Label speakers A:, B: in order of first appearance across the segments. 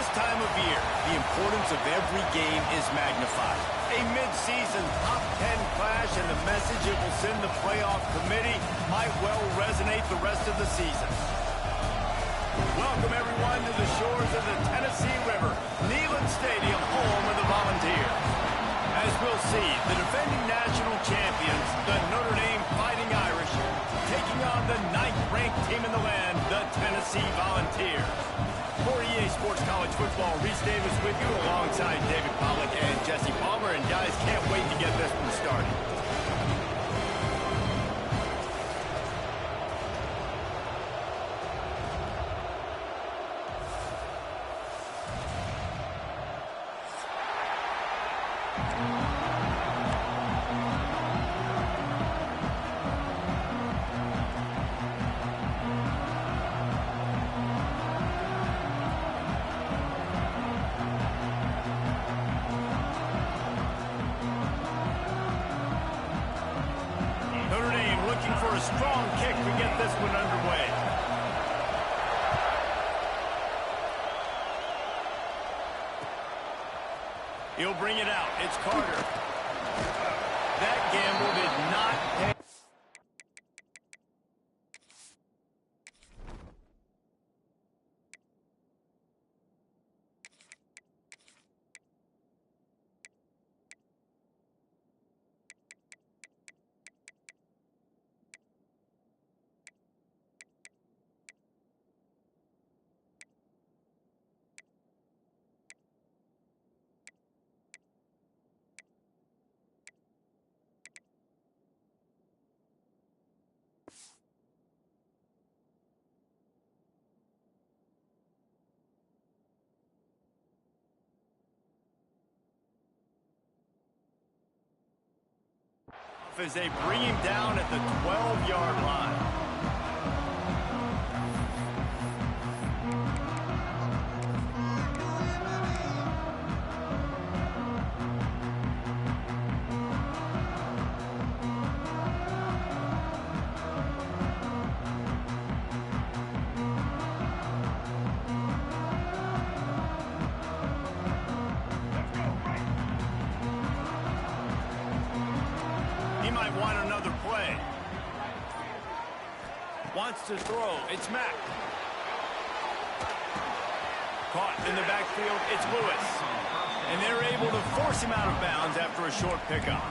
A: This time of year, the importance of every game is magnified. A mid-season top 10 clash and the message it will send the playoff committee might well resonate the rest of the season. Welcome, everyone, to the shores of the Tennessee River, Neyland Stadium, home of the Volunteers. As we'll see, the defending national champions, the Notre Dame Fighting Irish, taking on the 9th-ranked team in the land, the Tennessee Volunteers. For EA Sports College Football, Reese Davis with you alongside David Pollack and Jesse Palmer. And guys, can't wait to get this one started. For a strong kick to get this one underway. He'll bring it out. It's Carter. That gamble did not pay. As they bring him down at the 12-yard line. Might want another play. Wants to throw. It's Mack. Caught in the backfield. It's Lewis. And they're able to force him out of bounds after a short pickup.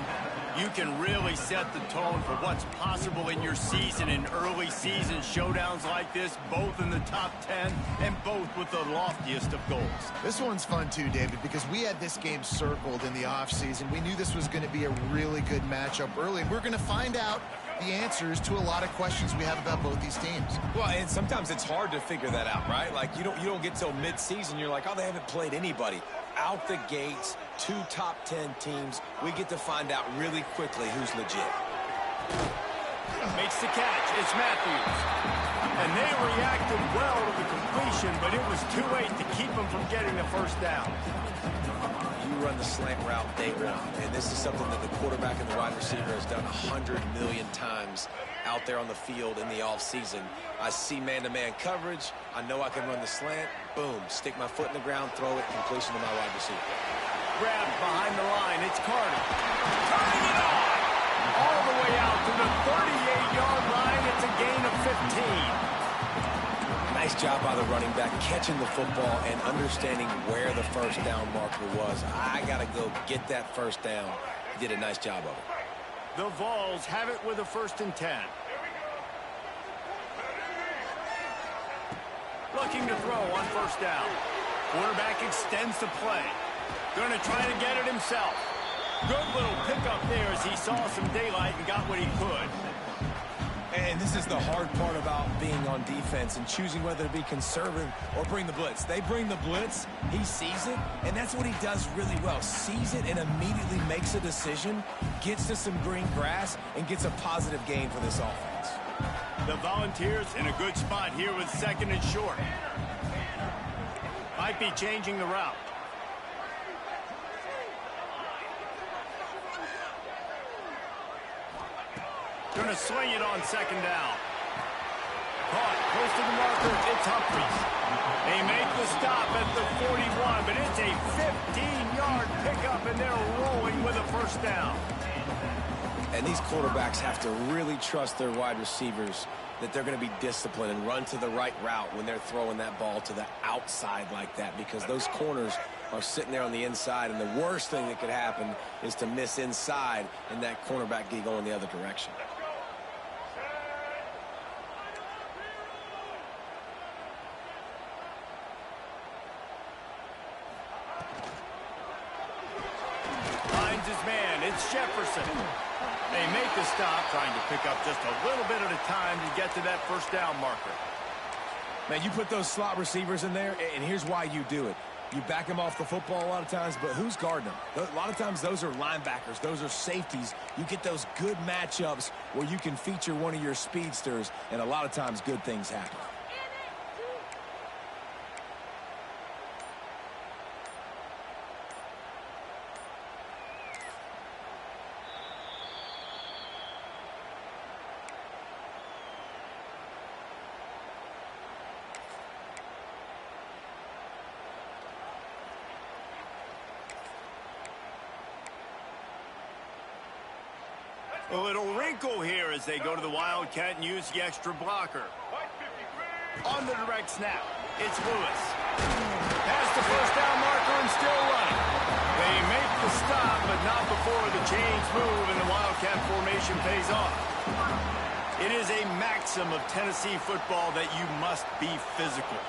A: You can really set the tone for what's possible in your season in early season showdowns like this, both in the top 10 and both with the loftiest of goals.
B: This one's fun too, David, because we had this game circled in the offseason. We knew this was going to be a really good matchup early, and we're going to find out the answers to a lot of questions we have about both these teams.
C: Well, and sometimes it's hard to figure that out, right? Like, you don't get till mid-season, you're like, oh, they haven't played anybody. Out the gates, 2 top 10 teams, we get to find out really quickly who's legit.
A: Makes the catch. It's Matthews. And they reacted well to the completion, but it was too late to keep them from getting the first down.
C: You run the slant route day one, and this is something that the quarterback and the wide receiver has done 100 million times out there on the field in the offseason. I see man-to-man coverage. I know I can run the slant. Boom. Stick my foot in the ground, throw it, completion to my wide receiver.
A: Grabbed behind the line. It's Carter. Turning it on! All the way out to the 38-yard line. It's a gain of 15.
C: Nice job by the running back, catching the football and understanding where the first down marker was. I got to go get that first down. He did a nice job of it.
A: The Vols have it with a 1st and 10. Looking to throw on 1st down. Quarterback extends the play. Going to try to get it himself. Good little pickup there as he saw some daylight and got what he could.
C: And this is the hard part about being on defense and choosing whether to be conservative or bring the blitz. They bring the blitz, he sees it, and that's what he does really well. Sees it and immediately makes a decision, gets to some green grass, and gets a positive gain for this offense.
A: The Volunteers in a good spot here with 2nd and short. Might be changing the route. Going to sling it on 2nd down. Caught close to the marker. It's Humphries. They make the stop at the 41, but it's a 15-yard pickup, and they're rolling with a first down.
C: And these quarterbacks have to really trust their wide receivers that they're going to be disciplined and run to the right route when they're throwing that ball to the outside like that, because those corners are sitting there on the inside, and the worst thing that could happen is to miss inside and that cornerback get going the other direction.
A: Finds his man. It's Jefferson. They make the stop, trying to pick up just a little bit at a time to get to that first down marker.
C: Man, you put those slot receivers in there, and here's why you do it. You back them off the football a lot of times, but who's guarding them? A lot of times those are linebackers. Those are safeties. You get those good matchups where you can feature one of your speedsters, and a lot of times good things happen.
A: A little wrinkle here as they go to the Wildcat and use the extra blocker. On the direct snap, it's Lewis. Past the first down marker and still running. They make the stop, but not before the chains move and the Wildcat formation pays off. It is a maxim of Tennessee football that you must be physical.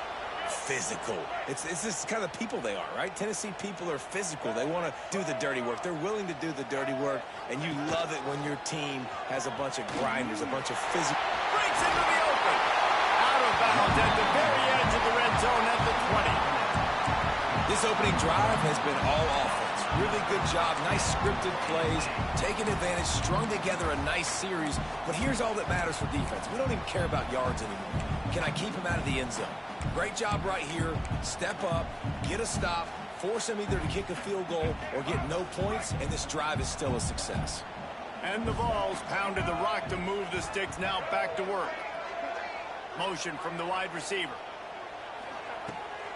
C: Physical. It's this kind of people they are, right? Tennessee people are physical. They want to do the dirty work. They're willing to do the dirty work, and you love it when your team has a bunch of grinders, a bunch of physical.
A: Breaks into the open. Out of bounds at the very edge of the red zone at the 20.
C: This opening drive has been all offense. Really good job. Nice scripted plays. Taking advantage. Strung together a nice series. But here's all that matters for defense. We don't even care about yards anymore. Can I keep him out of the end zone? Great job right here. Step up, get a stop, force him either to kick a field goal or get no points, and this drive is still a success.
A: And the Vols pounded the rock to move the sticks, now back to work. Motion from the wide receiver.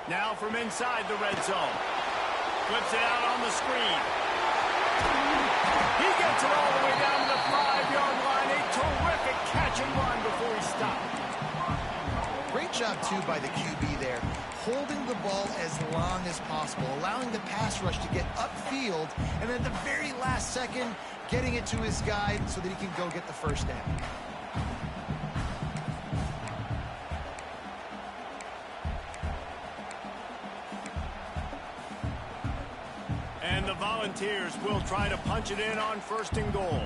A: Now from inside the red zone. Flips it out on the screen. He gets it all the way down to the 5-yard line. A terrific catch and run before he stopped.
B: Great job, too, by the QB there, holding the ball as long as possible, allowing the pass rush to get upfield, and at the very last second, getting it to his guy so that he can go get the first down.
A: And the Volunteers will try to punch it in on 1st and goal.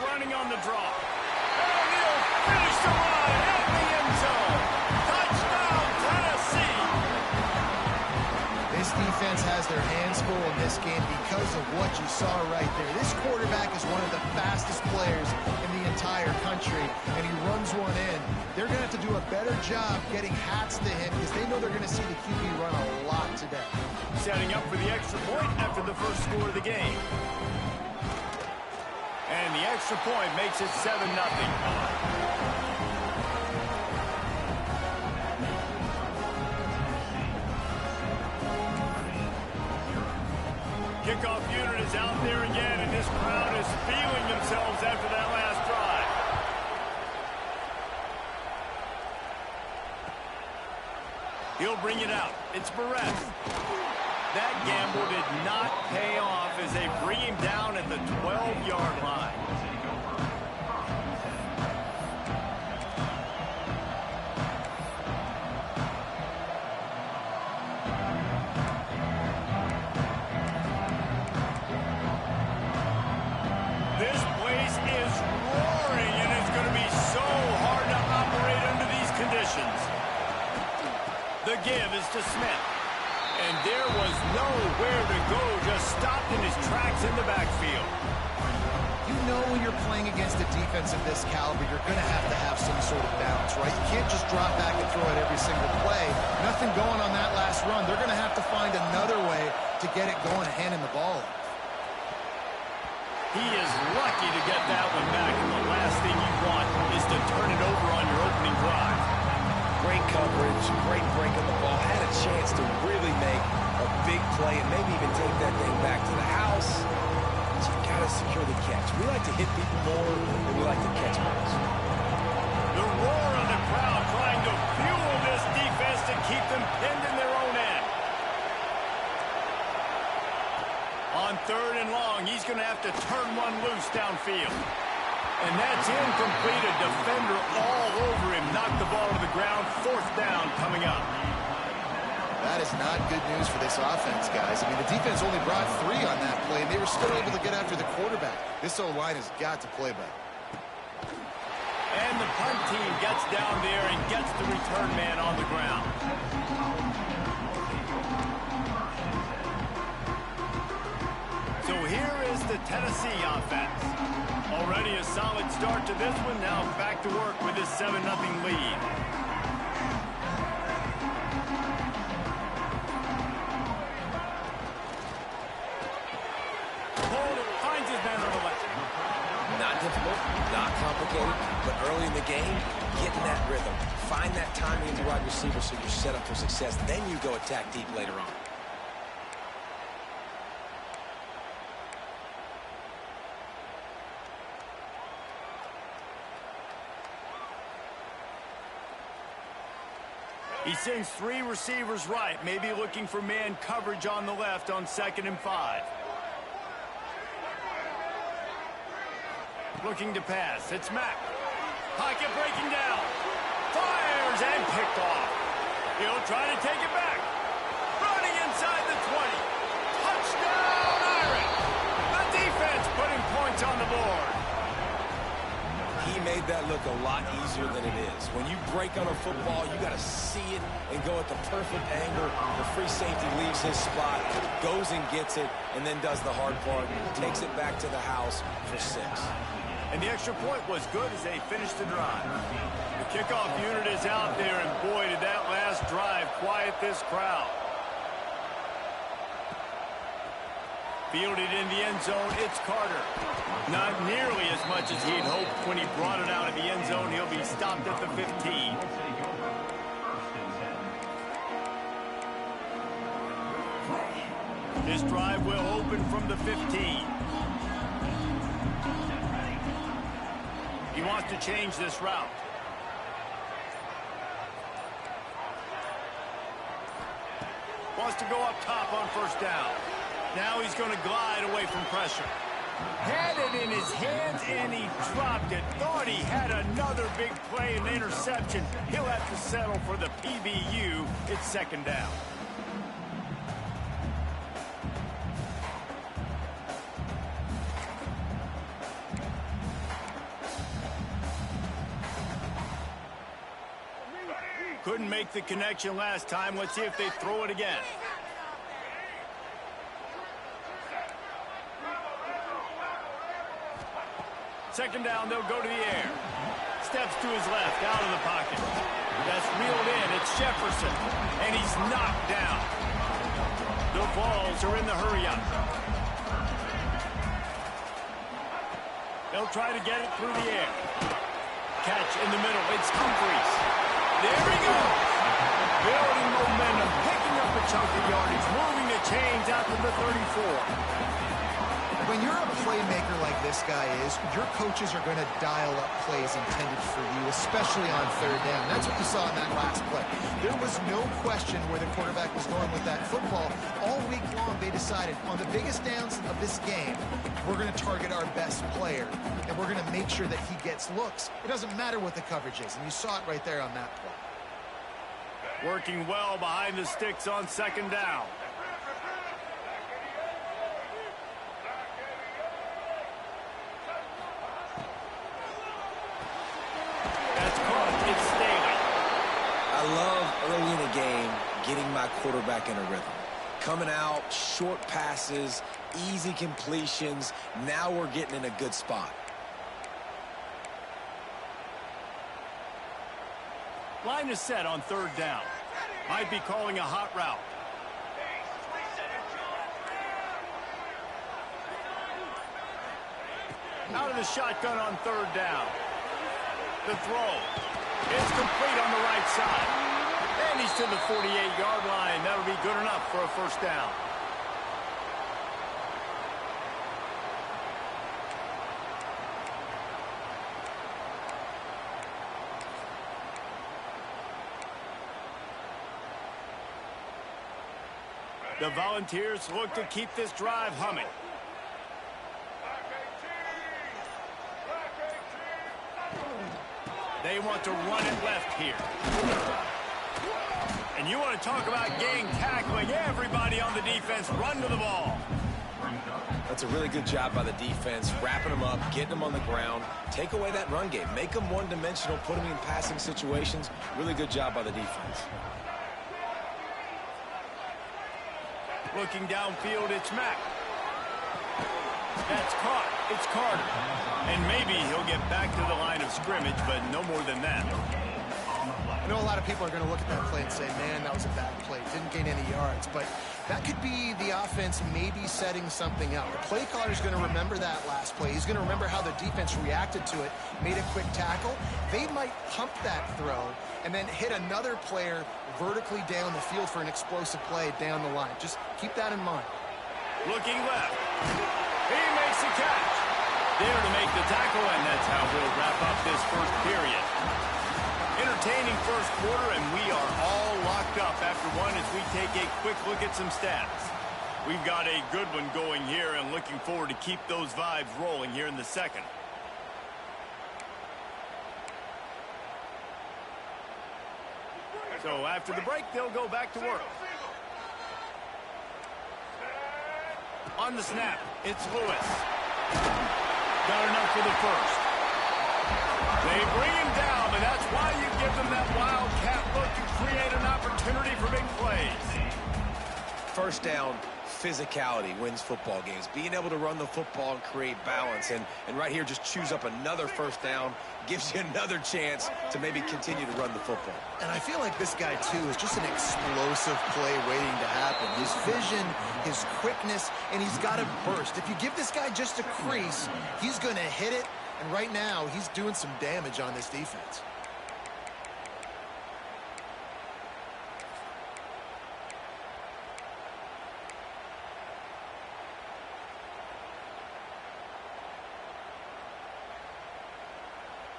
A: Running on the draw. And he'll finish the run at the end zone. Touchdown, Tennessee.
B: This defense has their hands full in this game because of what you saw right there. This quarterback is one of the fastest players in the entire country, and he runs one in. They're going to have to do a better job getting hats to him because they know they're going to see the QB run a lot today.
A: Setting up for the extra point after the first score of the game. And the extra point makes it 7-0. Kickoff unit is out there again, and this crowd is feeling themselves after that last drive. He'll bring it out. It's Barrett. That gamble did not pay off as they bring him down at the 12-yard line. This place is roaring, and it's going to be so hard to operate under these conditions. The give is to Smith. And there was nowhere to go, just stopped in his tracks in the backfield.
B: You know when you're playing against a defense of this caliber, you're going to have some sort of balance, right? You can't just drop back and throw it every single play. Nothing going on that last run. They're going to have to find another way to get it going and handing the ball.
A: He is lucky to get that one back, and the last thing you want is to turn it over on your opening drive.
C: Great coverage, great break of the ball. Had a chance to really make a big play and maybe even take that thing back to the house. But you got to secure the catch. We like to hit people more than we like to catch balls.
A: The roar of the crowd trying to fuel this defense to keep them pinned in their own end. On 3rd and long, he's going to have to turn one loose downfield. And that's incomplete. A defender all over him. Knocked the ball to the ground. 4th down coming up.
B: That is not good news for this offense, guys. I mean, the defense only brought 3 on that play, and they were still able to get after the quarterback. This O-line has got to play better.
A: And the punt team gets down there and gets the return man on the ground. So here is the Tennessee offense. Already a solid start to this one. Now back to work with this 7-0 lead. Finds his man on the left.
C: Not difficult, not complicated, but early in the game, getting that rhythm. Find that timing in the wide receiver so you're set up for success. Then you go attack deep later on.
A: He sends 3 receivers right, maybe looking for man coverage on the left on 2nd and 5. Looking to pass. It's Mack. Pocket breaking down. Fires and picked off. He'll try to take it back. Running inside the 20. Touchdown, Irish. The defense putting points on the board.
C: He made that look a lot easier than it is. When you break on a football, you got to see it and go at the perfect angle. The free safety leaves his spot, goes and gets it, and then does the hard part, takes it back to the house for 6.
A: And the extra point was good as they finished the drive. The kickoff unit is out there, and boy, did that last drive quiet this crowd. Fielded in the end zone, it's Carter. Not nearly as much as he'd hoped when he brought it out of the end zone. He'll be stopped at the 15. This drive will open from the 15. He wants to change this route. Wants to go up top on 1st down. Now he's going to glide away from pressure. Had it in his hands, and he dropped it. Thought he had another big play and interception. He'll have to settle for the PBU. It's 2nd down. Couldn't make the connection last time. Let's see if they throw it again. Second down, they'll go to the air. Steps to his left, out of the pocket. That's reeled in. It's Jefferson, and he's knocked down. The Vols are in the hurry-up. They'll try to get it through the air. Catch in the middle. It's Humphries. There he goes. Building momentum, picking up a chunk of yardage, moving the chains out to the 34.
B: When you're a playmaker like this guy is, your coaches are going to dial up plays intended for you, especially on 3rd down. That's what you saw in that last play. There was no question where the quarterback was going with that football. All week long, they decided on the biggest downs of this game, we're going to target our best player, and we're going to make sure that he gets looks. It doesn't matter what the coverage is, and you saw it right there on that play.
A: Working well behind the sticks on 2nd down.
C: I love early in the game getting my quarterback in a rhythm. Coming out, short passes, easy completions. Now we're getting in a good spot.
A: Line is set on 3rd down. Might be calling a hot route. Out of the shotgun on third down. The throw is complete on the right side. And he's to the 48-yard line. That'll be good enough for a first down. The Volunteers look to keep this drive humming. They want to run it left here. And you want to talk about gang tackling. Everybody on the defense run to the ball.
C: That's a really good job by the defense, wrapping them up, getting them on the ground. Take away that run game. Make them one-dimensional, put them in passing situations. Really good job by the defense.
A: Looking downfield, it's Mack. That's caught. It's Carter. And maybe he'll get back to the line of scrimmage, but no more than that.
B: I know a lot of people are going to look at that play and say, man, that was a bad play. Didn't gain any yards. But that could be the offense maybe setting something up. The play caller is going to remember that last play. He's going to remember how the defense reacted to it, made a quick tackle. They might pump that throw and then hit another player vertically down the field for an explosive play down the line. Just keep that in mind.
A: Looking left. He makes the catch. There to make the tackle, and that's how we'll wrap up this first period. Entertaining first quarter, and we are all locked up after one as we take a quick look at some stats. We've got a good one going here, and looking forward to keep those vibes rolling here in the second. So after the break, they'll go back to work. On the snap, it's Lewis. Got enough for the first. They bring him down, and that's why you give them that wildcat look and create an opportunity for big plays.
C: First down, physicality wins football games. Being able to run the football and create balance. And right here, just choose up another first down, gives you another chance to maybe continue to run the football.
B: And I feel like this guy, too, is just an explosive play waiting to happen. His vision, his quickness, and he's got a burst. If you give this guy just a crease, he's going to hit it. And right now, he's doing some damage on this defense.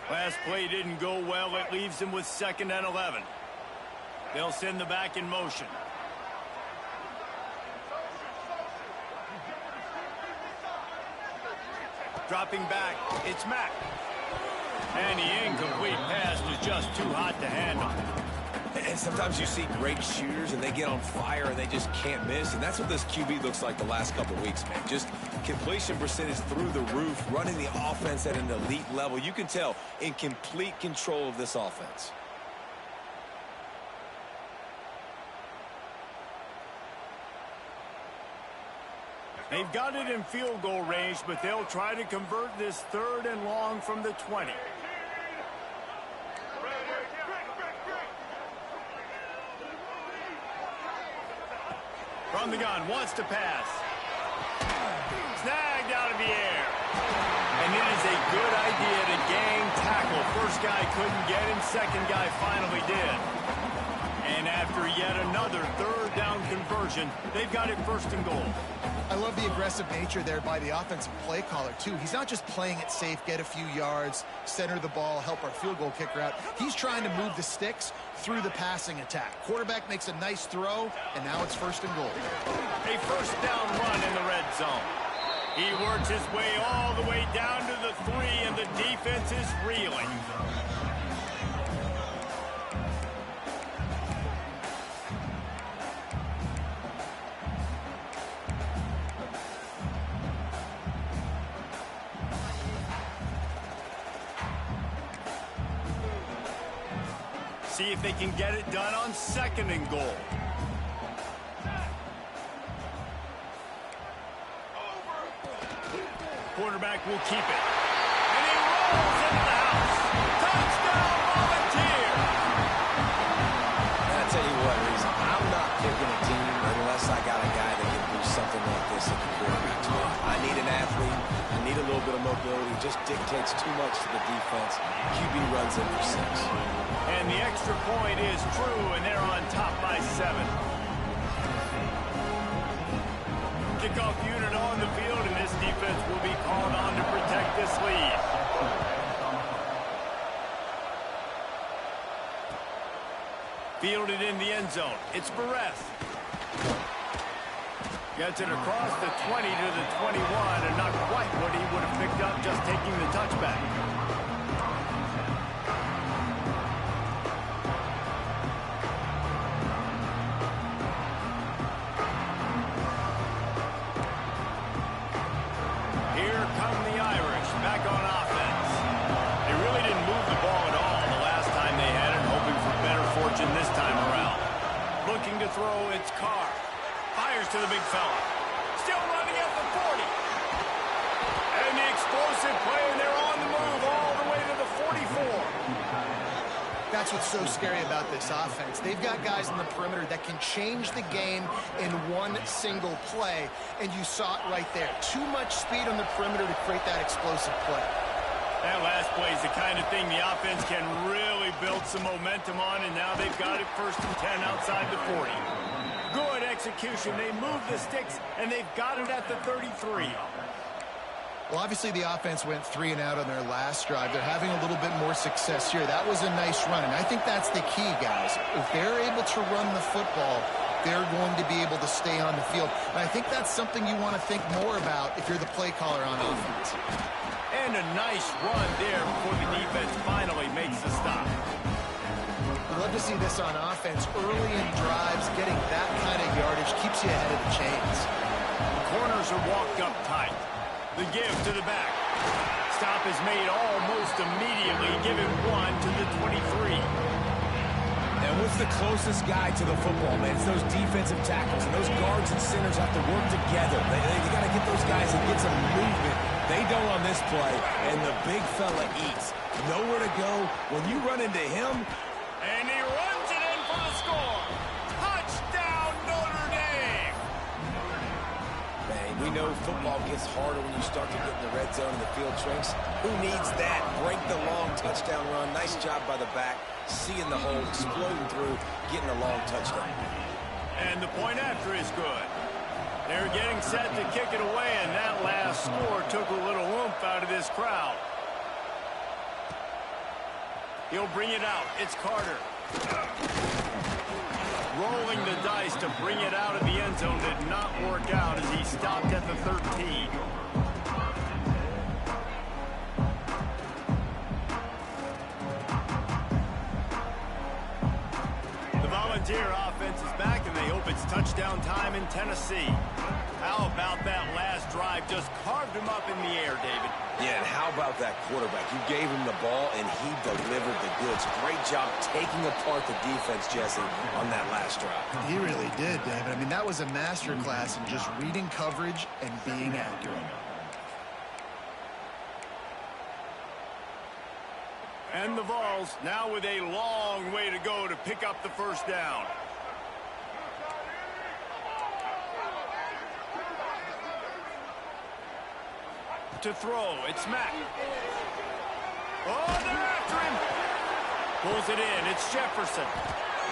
A: Last play didn't go well. It leaves him with 2nd and 11. They'll send the back in motion. Dropping back, it's Mack. And the incomplete pass was just too hot to handle.
C: And sometimes you see great shooters and they get on fire and they just can't miss. And that's what this QB looks like the last couple of weeks, man. Just completion percentage through the roof, running the offense at an elite level. You can tell in complete control of this offense.
A: They've got it in field goal range, but they'll try to convert this 3rd and long from the 20. From the gun, wants to pass. Snagged out of the air. And it is a good idea to gang tackle. First guy couldn't get him, second guy finally did. And after yet another 3rd down conversion, they've got it 1st and goal.
B: I love the aggressive nature there by the offensive play caller, too. He's not just playing it safe, get a few yards, center the ball, help our field goal kicker out. He's trying to move the sticks through the passing attack. Quarterback makes a nice throw, and now it's 1st and goal.
A: A 1st down run in the red zone. He works his way all the way down to the 3, and the defense is reeling. See if they can get it done on 2nd and goal. Quarterback will keep it. And he rolls into the house. Touchdown, Volunteer!
C: And I tell you what, Reese, I'm not picking a team unless I got a guy that can do something like this at the quarterback spot. I need an athlete. I need a little bit of mobility just dictates too much to the defense. QB runs in for 6.
A: And the extra point is true, and they're on top by 7. Kickoff unit on the field, and this defense will be called on to protect this lead. Fielded in the end zone. It's Bareth. Gets it across the 20 to the 21, and not quite what he would have picked up just taking the touchback. Here come the Irish, back on offense. They really didn't move the ball at all the last time they had it, hoping for better fortune this time around. Looking to throw, it's Carr. Fires to the big fella. Still running at the 40. And the explosive play, and they're on the move all the way to the 44.
B: That's what's so scary about this offense. They've got guys on the perimeter that can change the game in one single play, and you saw it right there. Too much speed on the perimeter to create that explosive play.
A: That last play is the kind of thing the offense can really build some momentum on, and now they've got it 1st and 10 outside the 40. Good execution. They move the sticks, and they've got it at the 33.
B: Well, obviously the offense went 3 and out on their last drive. They're having a little bit more success here. That was a nice run, and I think that's the key, guys. If they're able to run the football, they're going to be able to stay on the field. And I think that's something you want to think more about if you're the play caller on offense.
A: And a nice run there before the defense finally makes the stop.
B: I'd love to see this on offense. Early in drives, getting that kind of yardage keeps you ahead of the chains.
A: The corners are walked up tight. The give to the back. Stop is made almost immediately, giving 1 to the 23.
C: And what's the closest guy to the football, man? It's those defensive tackles, and those guards and centers have to work together. They got to get those guys and get some movement. They don't on this play, and the big fella eats. Nowhere to go. When you run into him,
A: and he runs it in for the score. Touchdown, Notre Dame!
C: man, we know football gets harder when you start to get in the red zone and the field shrinks. Who needs that? Break the long touchdown run. Nice job by the back. Seeing the hole, exploding through, getting a long touchdown.
A: And the point after is good. They're getting set to kick it away, and that last score took a little oomph out of this crowd. He'll bring it out. It's Carter. Rolling the dice to bring it out of the end zone did not work out as he stopped at the 13. The Volunteer offense is back, and they hope it's touchdown time in Tennessee. How about that last drive? Just carved him up in the air, David.
C: Yeah, and how about that quarterback? You gave him the ball, and he delivered the goods. Great job taking apart the defense, Jesse, on that last drive.
B: He really did, David. I mean, that was a masterclass in just reading coverage and being accurate.
A: And the Vols now with a long way to go to pick up the first down. To throw, it's Mack. Oh, they're after him. Pulls it in, it's Jefferson.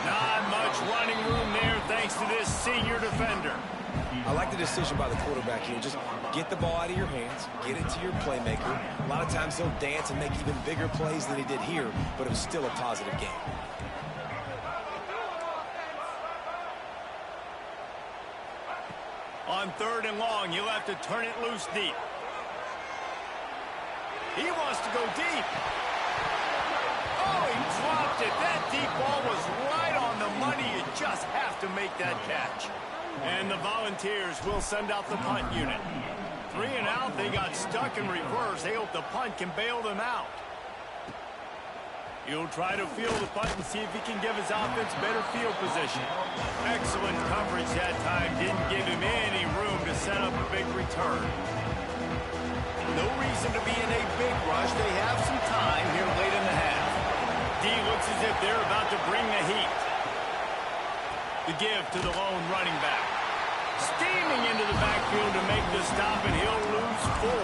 A: Not much running room there thanks to this senior defender.
C: I like the decision by the quarterback here. Just get the ball out of your hands, get it to your playmaker. A lot of times he'll dance and make even bigger plays than he did here, but it was still a positive game.
A: On 3rd and long, you'll have to turn it loose deep. He wants to go deep. Oh, he dropped it. That deep ball was right on the money. You just have to make that catch. And the Volunteers will send out the punt unit. 3 and out, they got stuck in reverse. They hope the punt can bail them out. He'll try to field the punt and see if he can give his offense better field position. Excellent coverage that time. Didn't give him any room to set up a big return. No reason to be in a big rush. They have some time here late in the half. D looks as if they're about to bring the heat. The give to the lone running back. Steaming into the backfield to make the stop, and he'll lose 4.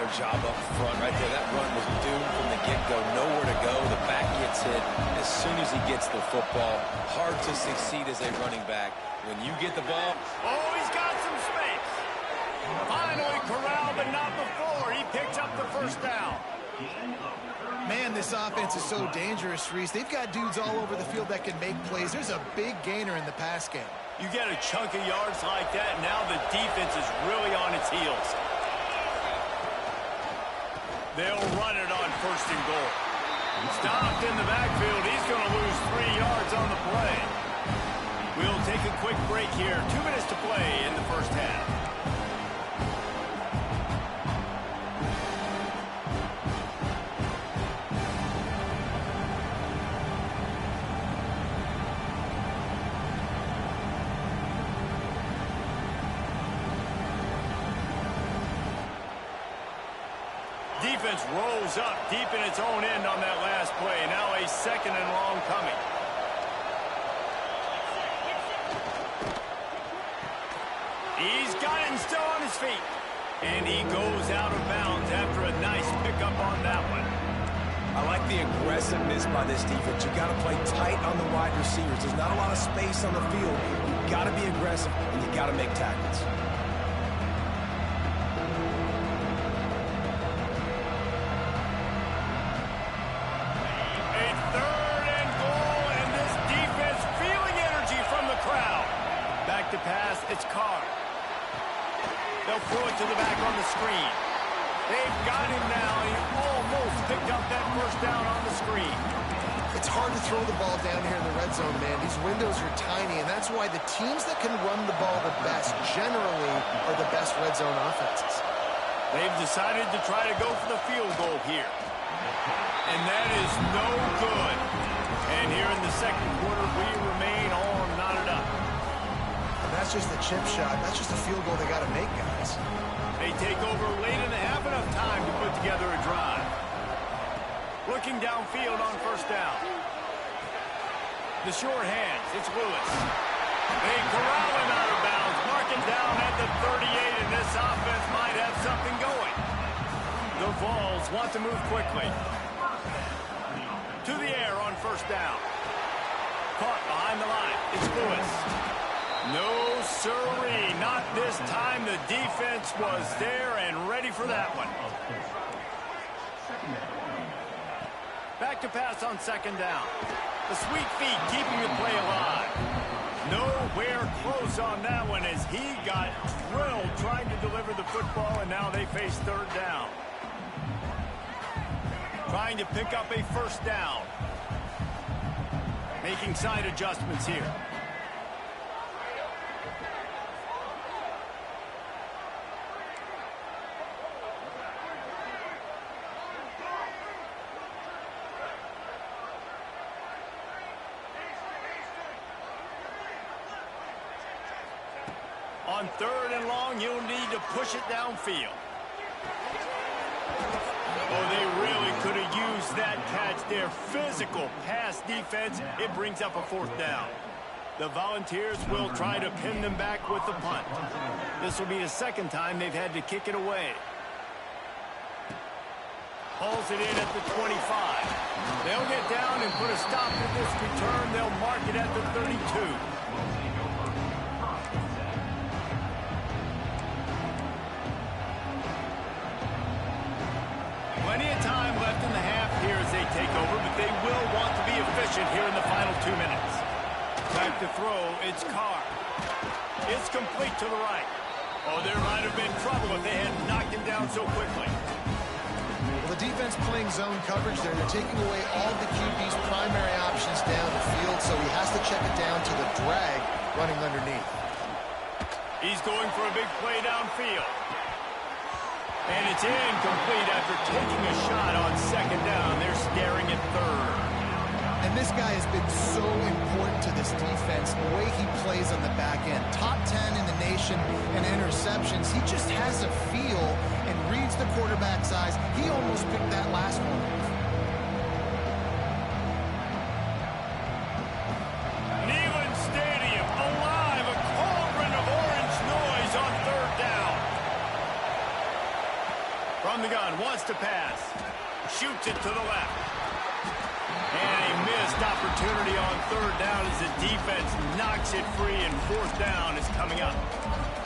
C: better job up front right there. That run was doomed from the get-go. Nowhere to go. The back gets hit as soon as he gets the football. Hard to succeed as a running back. When you get the ball.
A: Oh, he's got some space. Finally corralled, but not before. He picks up the first down.
B: Man, this offense is so dangerous, Reese. They've got dudes all over the field that can make plays. There's a big gainer in the pass game.
A: You get a chunk of yards like that, and now the defense is really on its heels. They'll run it on 1st and goal. Stopped in the backfield. He's going to lose 3 yards on the play. We'll take a quick break here. 2 minutes to play in the first half. Defense rolls up deep in its own end on that last play. Now a 2nd and long coming. He's got it and still on his feet. And he goes out of bounds after a nice pickup on that one.
C: I like the aggressiveness by this defense. You got to play tight on the wide receivers. There's not a lot of space on the field. You got to be aggressive, and you got to make tackles.
A: To pass, it's Carr. They'll throw it to the back on the screen. They've got him now. He almost picked up that first down on the screen.
B: It's hard to throw the ball down here in the red zone, man. These windows are tiny, and that's why the teams that can run the ball the best generally are the best red zone offenses.
A: They've decided to try to go for the field goal here. And that is no good. And here in the 2nd quarter, we remain all knotted up.
B: That's just a chip shot. That's just a field goal they got to make, guys.
A: They take over late in the half, enough time to put together a drive. Looking downfield on 1st down. The short hands. It's Lewis. They corral him out of bounds. Marking down at the 38, and this offense might have something going. The Vols want to move quickly. To the air on 1st down. Caught behind the line. It's Lewis. No, sirree, not this time. The defense was there and ready for that one. Back to pass on 2nd down. The sweet feet keeping the play alive. Nowhere close on that one as he got drilled trying to deliver the football, and now they face 3rd down. Trying to pick up a 1st down. Making side adjustments here. On 3rd and long, you'll need to push it downfield. Oh, they really could have used that catch there. Physical pass defense. It brings up a 4th down. The Volunteers will try to pin them back with the punt. This will be the 2nd time they've had to kick it away. Hauls it in at the 25. They'll get down and put a stop to this return. They'll mark it at the 32. Plenty of time left in the half here as they take over, but they will want to be efficient here in the final 2 minutes. Back to throw, it's Carr. It's complete to the right. Oh, there might have been trouble if they had knocked him down so quickly.
B: Well, the defense playing zone coverage there. They're taking away all the QB's primary options down the field, so he has to check it down to the drag running underneath.
A: He's going for a big play downfield. And it's incomplete after taking a shot on 2nd down. They're staring at 3rd.
B: And this guy has been so important to this defense, the way he plays on the back end. Top 10 in the nation in interceptions. He just has a feel and reads the quarterback's eyes. He almost picked that last one.
A: Neyland Stadium, alive, a cauldron of orange noise on 3rd down. From the gun, wants to pass. Shoots it to the left. And a missed opportunity on third down as the defense knocks it free, and fourth down is coming up.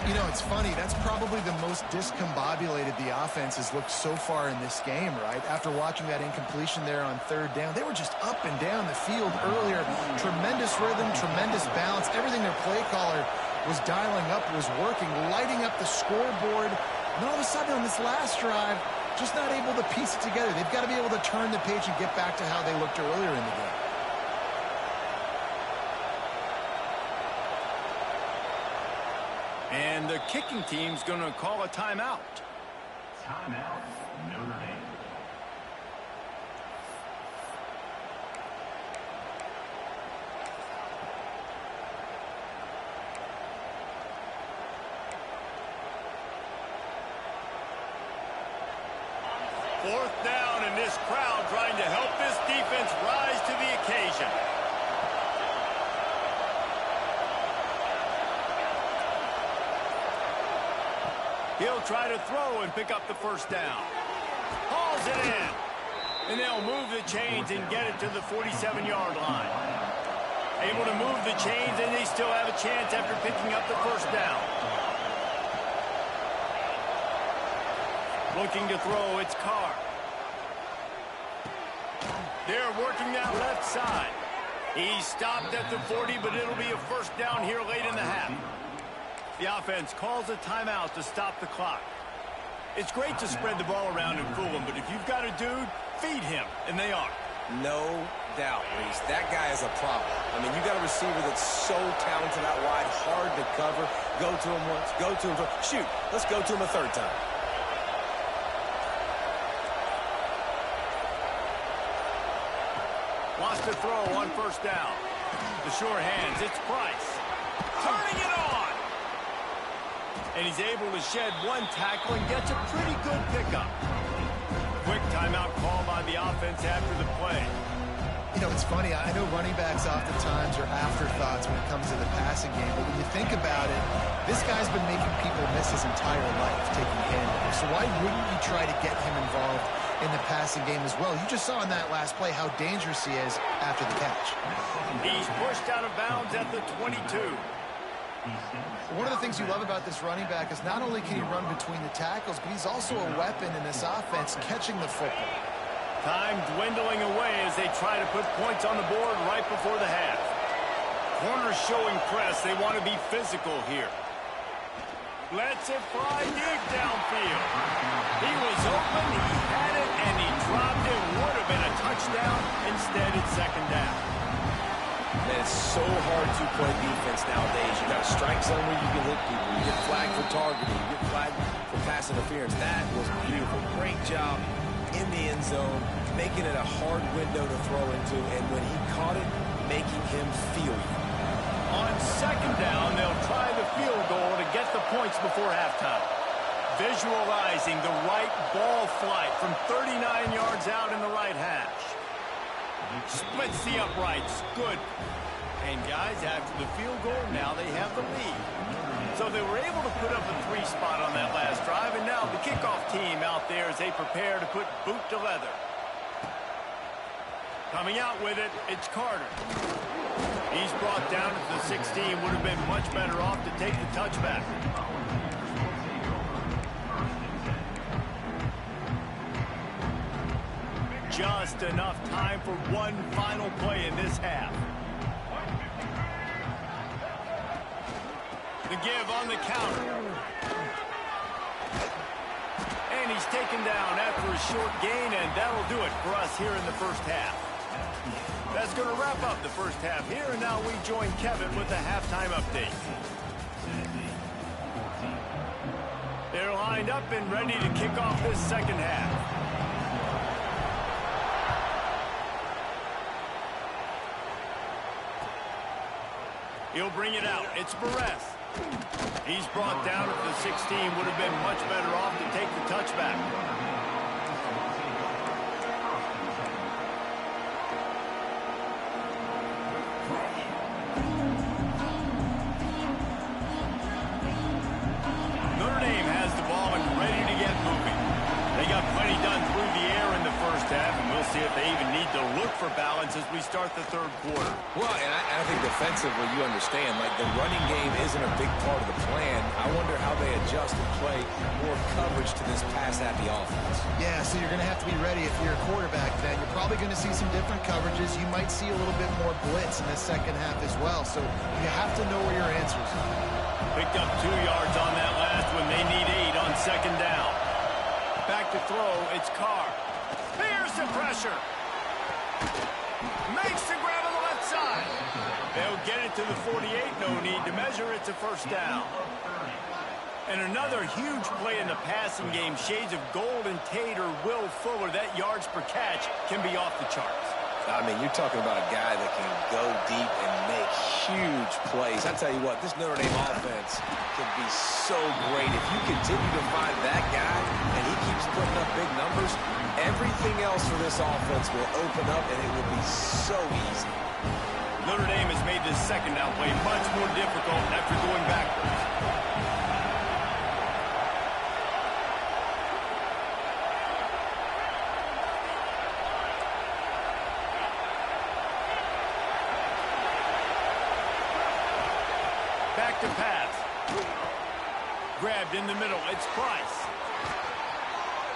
B: You know, it's funny. That's probably the most discombobulated the offense has looked so far in this game, right? After watching that incompletion there on third down, they were just up and down the field earlier. Tremendous rhythm, tremendous balance. Everything their play caller was dialing up was working, lighting up the scoreboard. And all of a sudden on this last drive, just not able to piece it together. They've got to be able to turn the page and get back to how they looked earlier in the game.
A: And the kicking team's going to call a timeout.
D: Timeout, Notre Dame.
A: Fourth down, and this crowd trying to help this defense rise to the occasion. He'll try to throw and pick up the first down. Hauls it in. And they'll move the chains and get it to the 47-yard line. Able to move the chains, and they still have a chance after picking up the first down. Looking to throw, it's Carr. They're working that left side. He stopped at the 40, but it'll be a first down here late in the half. The offense calls a timeout to stop the clock. It's great to spread the ball around and fool him, but if you've got a dude, feed him, and they are.
C: No doubt, Reese. That guy is a problem. I mean, you got a receiver that's so talented out wide, hard to cover. Go to him once, go to him twice. Shoot, let's go to him a third time.
A: Wants to throw on first down. The sure hands, it's Price. Turning it on! And he's able to shed one tackle and gets a pretty good pickup. Quick timeout call by the offense after the play.
B: You know, it's funny. I know running backs oftentimes are afterthoughts when it comes to the passing game, but when you think about it, this guy's been making people miss his entire life taking handoffs. So why wouldn't you try to get him involved in the passing game as well? You just saw in that last play how dangerous he is after the catch.
A: He's pushed out of bounds at the 22.
B: One of the things you love about this running back is not only can he run between the tackles, but he's also a weapon in this offense catching the football.
A: Time dwindling away as they try to put points on the board right before the half. Corners showing press. They want to be physical here. Lets it fly deep downfield. He was open, he had it, and he dropped it. Would have been a touchdown. Instead, it's second down.
C: Man, it's so hard to play defense nowadays. You got a strike zone where you can hit people. You get flagged for targeting. You get flagged for pass interference. That was beautiful. Great job in the end zone, making it a hard window to throw into, and when he caught it, making him feel you.
A: On second down, they'll try the field goal to get the points before halftime. Visualizing the right ball flight from 39 yards out in the right hash. Splits the uprights. Good. And guys, after the field goal, now they have the lead. So they were able to put up a 3 spot on that last drive, and now the kickoff team out there as they prepare to put boot to leather. Coming out with it, it's Carter. He's brought down to the 16. Would have been much better off to take the touchback. Just enough time for one final play in this half. The give on the counter. And he's taken down after a short gain, and that'll do it for us here in the first half. That's going to wrap up the first half here, and now we join Kevin with the halftime update. They're lined up and ready to kick off this second half. He'll bring it out. It's Perez. He's brought down at the 16. Would have been much better off to take the touchback. Notre Dame has the ball and ready to get moving. They got for balance as we start the third quarter.
C: Well, and I think defensively, you understand, like the running game isn't a big part of the plan. I wonder how they adjust and play more coverage to this pass-happy offense.
B: Yeah, so you're going to have to be ready if you're a quarterback then. You're probably going to see some different coverages. You might see a little bit more blitz in the second half as well. So you have to know where your answers are.
A: Picked up 2 yards on that last one. They need 8 on second down. Back to throw, it's Carr. Here's the pressure. Makes the grab on the left side. They'll get it to the 48. No need to measure. It's a first down. And another huge play in the passing game. Shades of Golden Tate or Will Fuller. That yards per catch can be off the charts.
C: I mean, you're talking about a guy that can go deep and make huge plays. I tell you what, this Notre Dame offense can be so great. If you continue to find that guy and he keeps putting up big numbers, everything else for this offense will open up and it will be so easy.
A: Notre Dame has made this second down play much more difficult after going backwards. Back to pass. Grabbed in the middle. It's Price.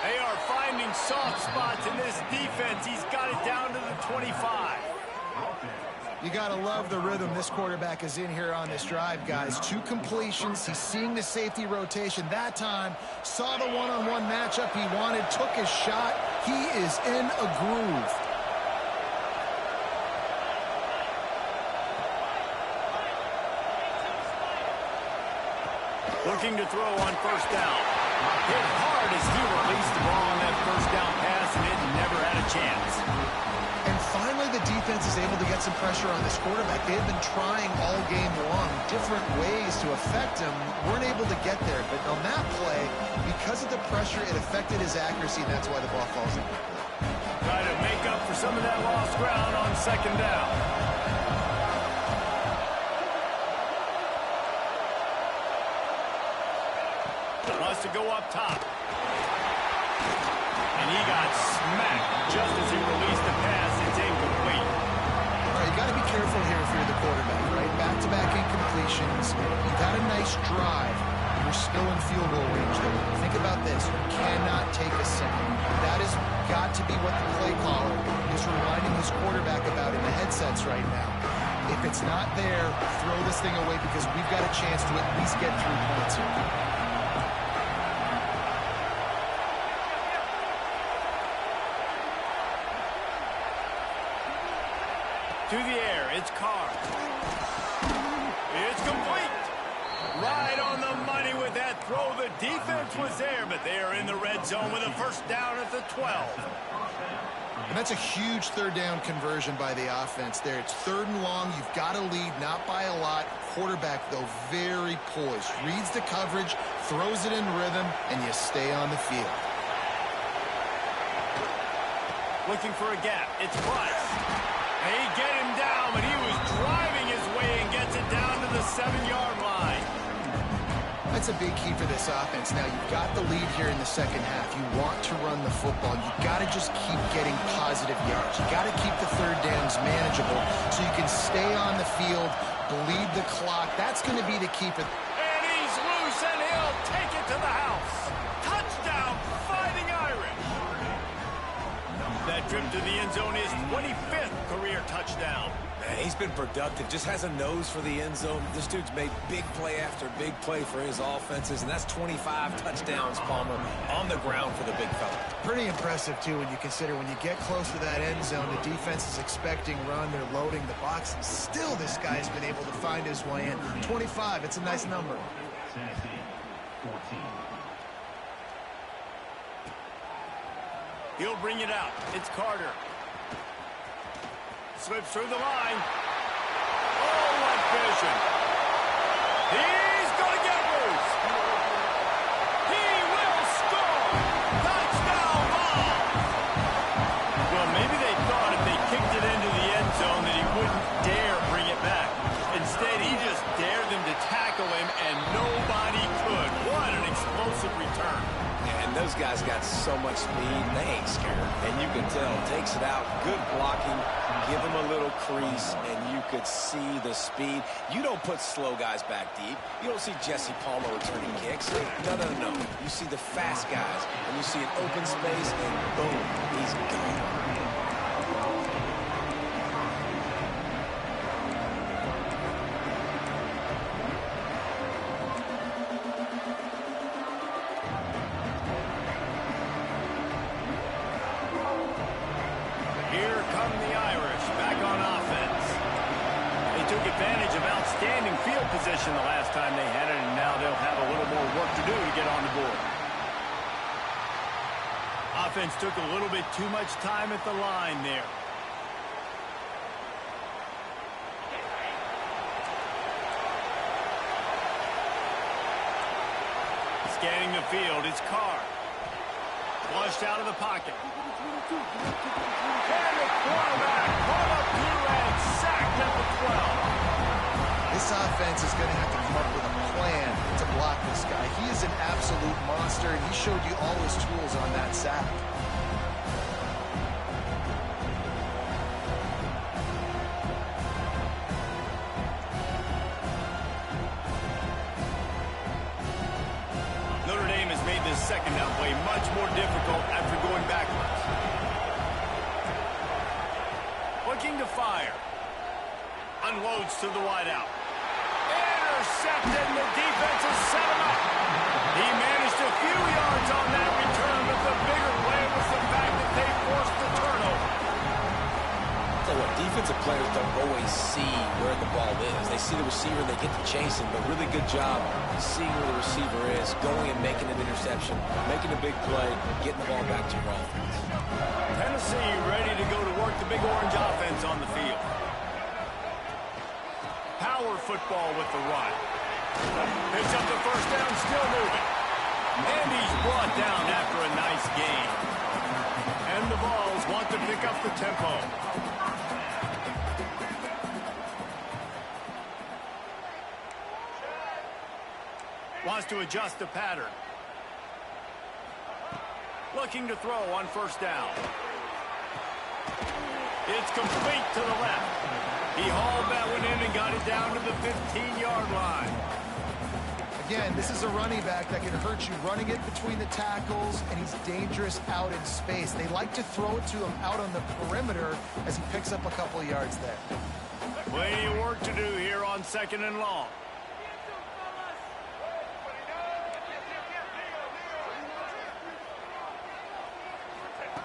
A: They are finding soft spots in this defense. He's got it down to the 25.
B: You got to love the rhythm this quarterback is in here on this drive, guys. 2 completions. He's seeing the safety rotation. That time, saw the one-on-one matchup he wanted, took his shot. He is in a groove.
A: Looking to throw on first down. Hit hard as he released the ball on that first down pass, and it never had a chance.
B: And finally, the defense is able to get some pressure on this quarterback. They have been trying all game long different ways to affect him. Weren't able to get there. But on that play, because of the pressure, it affected his accuracy, and that's why the ball falls into play.
A: Try to make up for some of that lost ground on second down. Wants to go up top. And he got smacked just as he released the pass. It's incomplete.
B: All right, you got to be careful here if you're the quarterback, right? Back-to-back incompletions. You got a nice drive. You're still in field goal range, though. Think about this. You cannot take a sack. That has got to be what the play caller is reminding his quarterback about in the headsets right now. If it's not there, throw this thing away because we've got a chance to at least get 3 points here.
A: To the air, it's Carr. It's complete. Right on the money with that throw. The defense was there, but they are in the red zone with a first down at the 12.
B: And that's a huge third down conversion by the offense there. It's 3rd and long. You've got to lead, not by a lot. Quarterback, though, very poised. Reads the coverage, throws it in rhythm, and you stay on the field.
A: Looking for a gap. It's Price. They get him down, but he was driving his way and gets it down to the 7-yard line.
B: That's a big key for this offense. Now, you've got the lead here in the second half. You want to run the football. You've got to just keep getting positive yards. You've got to keep the third downs manageable so you can stay on the field, bleed the clock. That's going to be the key for...
A: And he's loose, and he'll take it to the house. Touchdown, Fighting Irish. That trip to the end zone is 25th career touchdown.
C: He's been productive, just has a nose for the end zone. This dude's made big play after big play for his offenses, and that's 25 touchdowns, Palmer, on the ground for the big fella.
B: Pretty impressive, too, when you consider when you get close to that end zone, the defense is expecting run, they're loading the box, and still this guy's been able to find his way in. 25, it's a nice number.
D: Tennessee, 14.
A: He'll bring it out. It's Carter. Slips through the line. Oh, what vision. He's going to get loose. He will score. Touchdown, Vols. Well, maybe they thought if they kicked it into the end zone that he wouldn't dare bring it back. Instead, he just dared them to tackle him, and nobody could. What an explosive return.
C: And Those guys got so much speed, they ain't scared. And you can tell, takes it out, good blocking, give him a little crease, and you could see the speed. You don't put slow guys back deep. You don't see Jesse Palmer returning kicks. No, no, no, no. You see the fast guys, and you see an open space, and boom, he's gone.
A: Here come the Irish back on offense. They took advantage of outstanding field position the last time they had it, and now they'll have a little more work to do to get on the board. Offense took a little bit too much time at the line there. Scanning the field, it's Carr. Flushed out of the pocket. And the quarterback caught up here and sacked at the 12.
B: This offense is going to have to come up with a plan to block this guy. He is an absolute monster, and he showed you all his tools on that sack.
A: Notre Dame has made this second down play much more difficult after going backwards. Looking to fire. Unloads to the wideout. Intercepted, and the defense has set him up. He managed a few yards on that return, but the bigger play was the fact that they forced the turnover.
C: Tell you what, defensive players don't always see where the ball is. They see the receiver, they get to chasing, but really good job seeing where the receiver is, going and making an interception, making a big play, getting the ball back to your offense.
A: Tennessee ready to go to work the Big Orange offense on the field. Power football with the run. Picks up the first down, still moving. And he's brought down after a nice gain. And the Vols want to pick up the tempo. Wants to adjust the pattern. Looking to throw on first down. It's complete to the left. He hauled that one in and got it down to the 15-yard line.
B: Again, this is a running back that can hurt you running it between the tackles, and he's dangerous out in space. They like to throw it to him out on the perimeter as he picks up a couple of yards there.
A: Plenty of work to do here on second and long.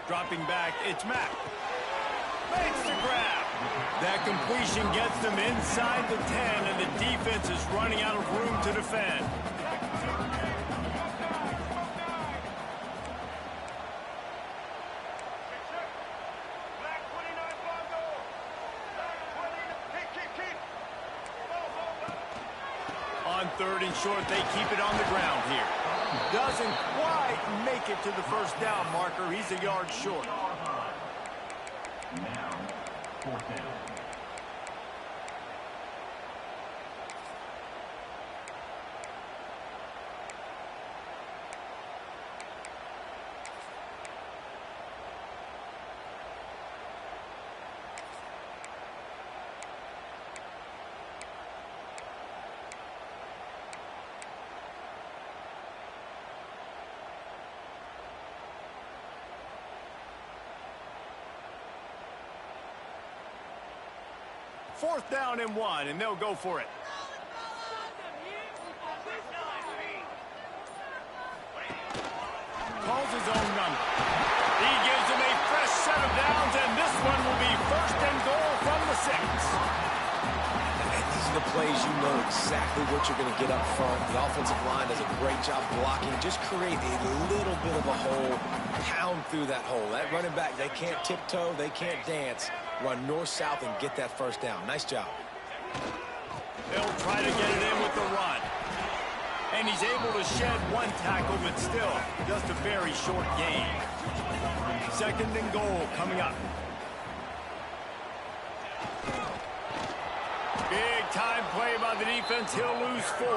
A: Dropping back, it's Mack. Makes the grab. That completion gets them inside the 10, and the defense is running out of room to defend. On third and short, they keep it on the ground here. Doesn't quite make it to the first down marker. He's a yard short.
D: Now, fourth down.
A: Fourth down and 1, and they'll go for it. Calls his own number. He gives him a fresh set of downs, and this one will be first and goal from the 6.
C: These are the plays you know exactly what you're going to get up front. The offensive line does a great job blocking. Just create a little bit of a hole, pound through that hole. That running back, they can't tiptoe, they can't dance. Run north-south and get that first down. Nice job.
A: They'll try to get it in with the run. And he's able to shed one tackle, but still just a very short gain. Second and goal coming up. Big time play by the defense. He'll lose 4.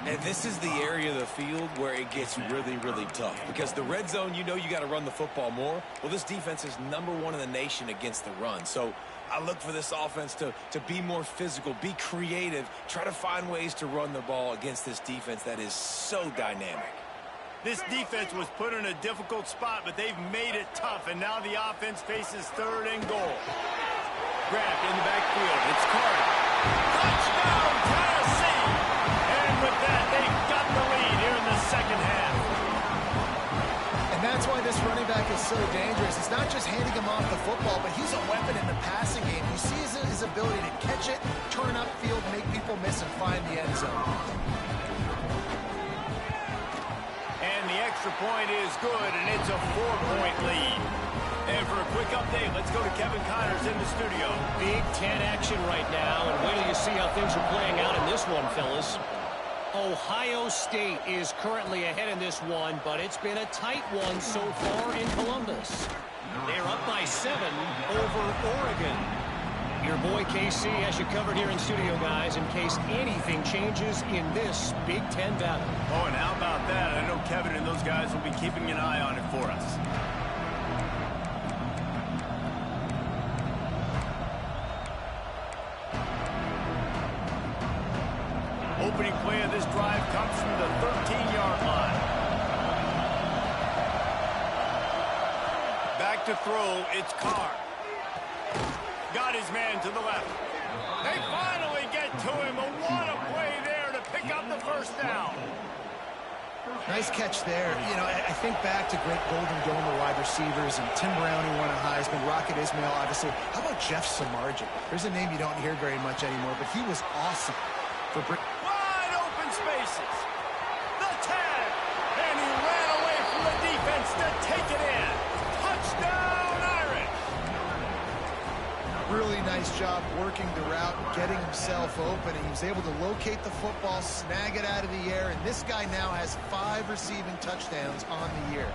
C: And this is the area of the field where it gets really, really tough. Because the red zone, you know you got to run the football more. Well, this defense is #1 in the nation against the run. So I look for this offense to be more physical, be creative, try to find ways to run the ball against this defense that is so dynamic.
A: This defense was put in a difficult spot, but they've made it tough, and now the offense faces 3rd and goal. Grabbed in the backfield. It's Carter. Touchdown, Tennessee! And with that, they've got the lead here in the second half.
B: And that's why this running back is so dangerous. It's not just handing him off the football, but he's a weapon in the passing game. You see his ability to catch it, turn upfield, make people miss, and find the end zone.
A: And the extra point is good, and it's a 4-point lead. And for a quick update, let's go to Kevin Connors in the studio.
E: Big Ten action right now, and wait till you see how things are playing out in this one, fellas. Ohio State is currently ahead in this one, but it's been a tight one so far in Columbus. They're up by 7 over Oregon. Your boy KC has you covered here in studio, guys, in case anything changes in this Big Ten battle.
A: Oh, and how about that? I know Kevin and those guys will be keeping an eye on it for us. Opening play of this drive comes from the 13-yard line. Back to throw, it's Carr. Got his man to the left. They finally get to him. What a play there to pick up the first down.
B: Nice catch there. You know, I think back to great Golden Dome wide receivers, and Tim Brown, who won a Heisman, Rocket Ismail, obviously. How about Jeff Samardzija? There's a name you don't hear very much anymore, but he was awesome for
A: wide open spaces. The tag. And he ran away from the defense to take it in. Touchdown, Irish.
B: Really nice job working the route, getting himself open. He was able to locate the football, snag it out of the air, and this guy now has 5 receiving touchdowns on the year.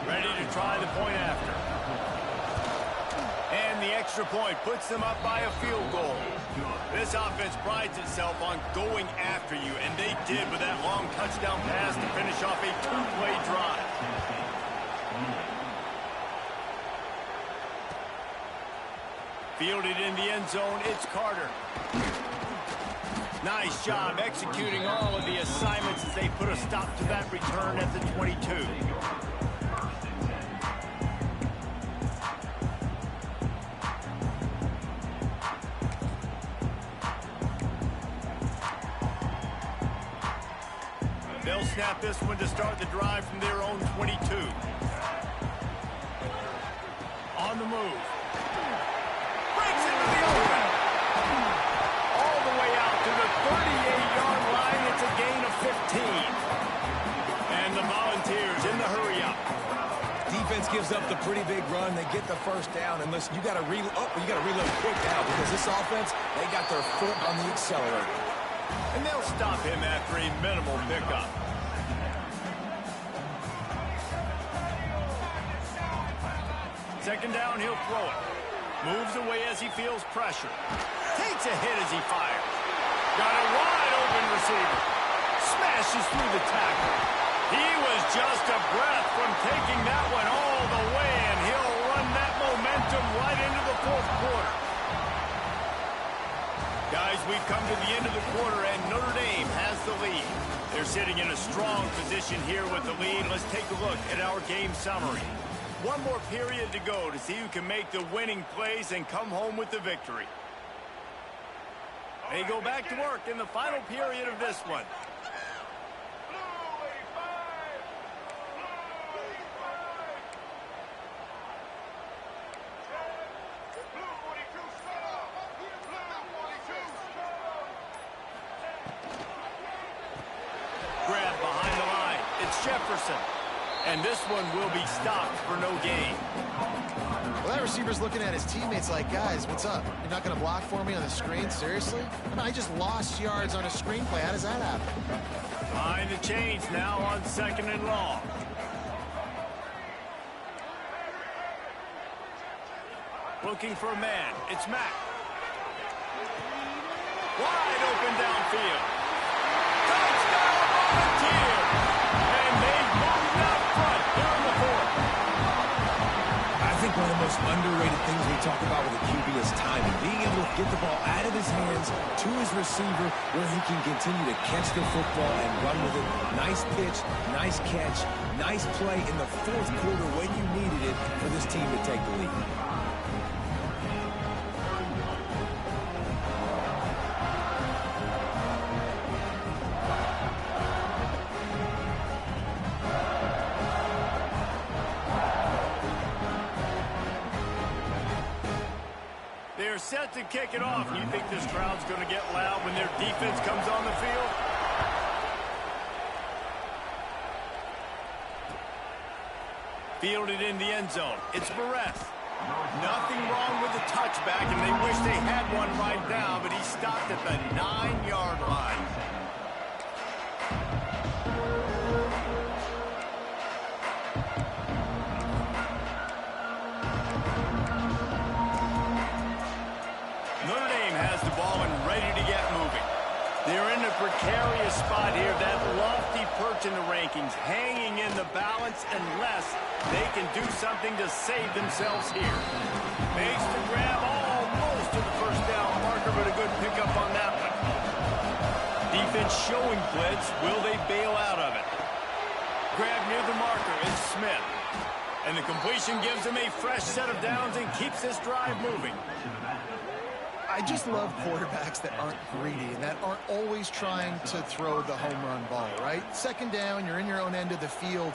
A: Ready to try the point after. And the extra point puts them up by a field goal. This offense prides itself on going after you, and they did with that long touchdown pass to finish off a 2-play drive. Fielded in the end zone, it's Carter. Nice job executing all of the assignments as they put a stop to that return at the 22. They'll snap this one to start the drive from their own 22. On the move. Breaks into the open. All the way out to the 38-yard line. It's a gain of 15. And the Volunteers in the hurry-up.
C: Defense gives up the pretty big run. They get the first down. And listen, you got to reload quick now because this offense, they got their foot on the accelerator.
A: And they'll stop him after a minimal pickup. Second down, he'll throw it. Moves away as he feels pressure. Takes a hit as he fires. Got a wide open receiver. Smashes through the tackle. He was just a breath from taking that one all the way, and he'll run that momentum right into the fourth quarter. Guys, we've come to the end of the quarter, and Notre Dame has the lead. They're sitting in a strong position here with the lead. Let's take a look at our game summary. One more period to go to see who can make the winning plays and come home with the victory. They go back to work in the final period of this one. Grab behind the line. It's Jefferson. And this one will be stopped for no gain.
B: Well, that receiver's looking at his teammates like, guys, what's up? You're not going to block for me on the screen? Seriously? I just lost yards on a screenplay. How does that happen?
A: Behind the chains now on 2nd and long. Looking for a man. It's Mack. Wide open downfield. Touchdown!
C: talk about with a QB is timing. Being able to get the ball out of his hands to his receiver where he can continue to catch the football and run with it. Nice pitch, nice catch, nice play in the fourth quarter when you needed it for this team to take the lead.
A: They're set to kick it off. You think this crowd's going to get loud when their defense comes on the field? Fielded in the end zone. It's Barres. Nothing wrong with the touchback, and they wish they had one right now, but he stopped at the 9-yard line. Notre Dame has the ball and ready to get moving. They're in a precarious spot here, that lofty perch in the rankings, hanging in the balance unless they can do something to save themselves here. Makes the grab almost to the first down marker, but a good pickup on that one. Defense showing blitz. Will they bail out of it? Grab near the marker. It's Smith. And the completion gives them a fresh set of downs and keeps this drive moving.
B: I just love quarterbacks that aren't greedy and that aren't always trying to throw the home run ball, right? Second down, you're in your own end of the field.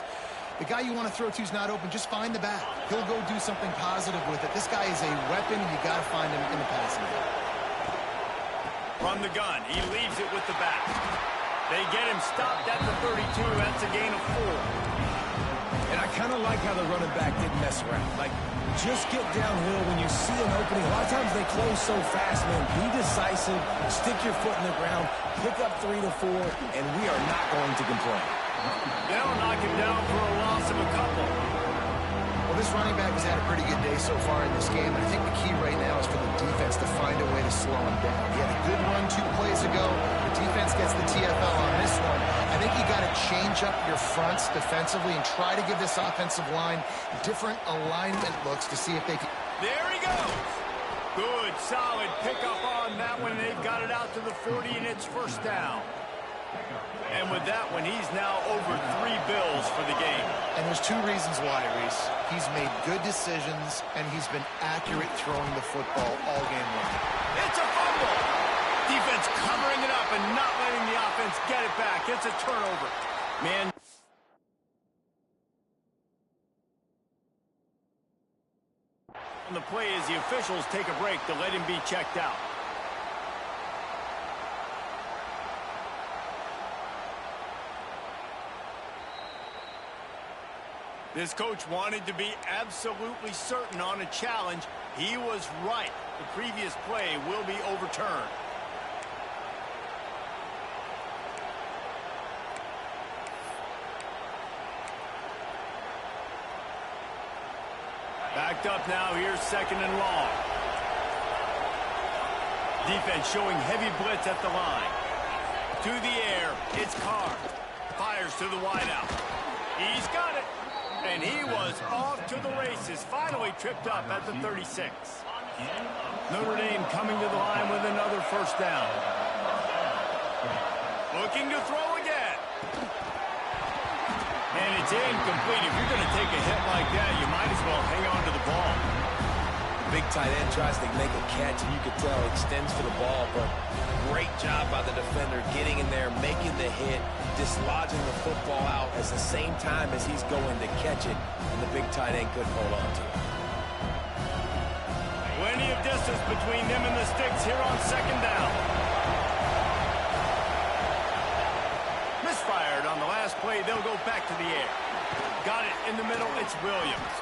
B: The guy you want to throw to is not open. Just find the back. He'll go do something positive with it. This guy is a weapon, and you got to find him in the passing game.
A: From the gun, he leaves it with the back. They get him stopped at the 32. That's a gain of 4.
C: And I kind of like how the running back didn't mess around. Like, just get downhill when you see an opening. A lot of times they close so fast, man. Be decisive, stick your foot in the ground, pick up 3 to 4, and we are not going to complain.
A: They'll knock him down for a loss of a couple.
B: Well, this running back has had a pretty good day so far in this game, and I think the key right now is for the defense to find a way to slow him down. He had a good run 2 plays ago. The defense gets the TFL on this one. I think you got to change up your fronts defensively and try to give this offensive line different alignment looks to see if they can.
A: There he goes. Good, solid pickup on that one. They've got it out to the 40, and it's first down. And with that one, he's now over 3 bills for the game.
B: And there's 2 reasons why, Reese. He's made good decisions, and he's been accurate throwing the football all game long.
A: It's a fumble. Defense covering it up and not letting the offense get it back. It's a turnover. Man. On the play as the officials take a break to let him be checked out. This coach wanted to be absolutely certain on a challenge. He was right. The previous play will be overturned. Backed up now, here's second and long. Defense showing heavy blitz at the line. To the air, it's Carr. Fires to the wideout. He's got it. And he was off to the races. Finally tripped up at the 36. Notre Dame coming to the line with another first down. Looking to throw again. And it's incomplete. If you're going to take a hit like that, you might as well hang on to the ball.
C: The big tight end tries to make a catch, and you could tell extends for the ball, but great job by the defender getting in there, making the hit, dislodging the football out at the same time as he's going to catch it, and the big tight end couldn't hold on to it.
A: Plenty of distance between them and the sticks here on second down. Misfired on the last play. They'll go back to the air. Got it in the middle. It's Williams.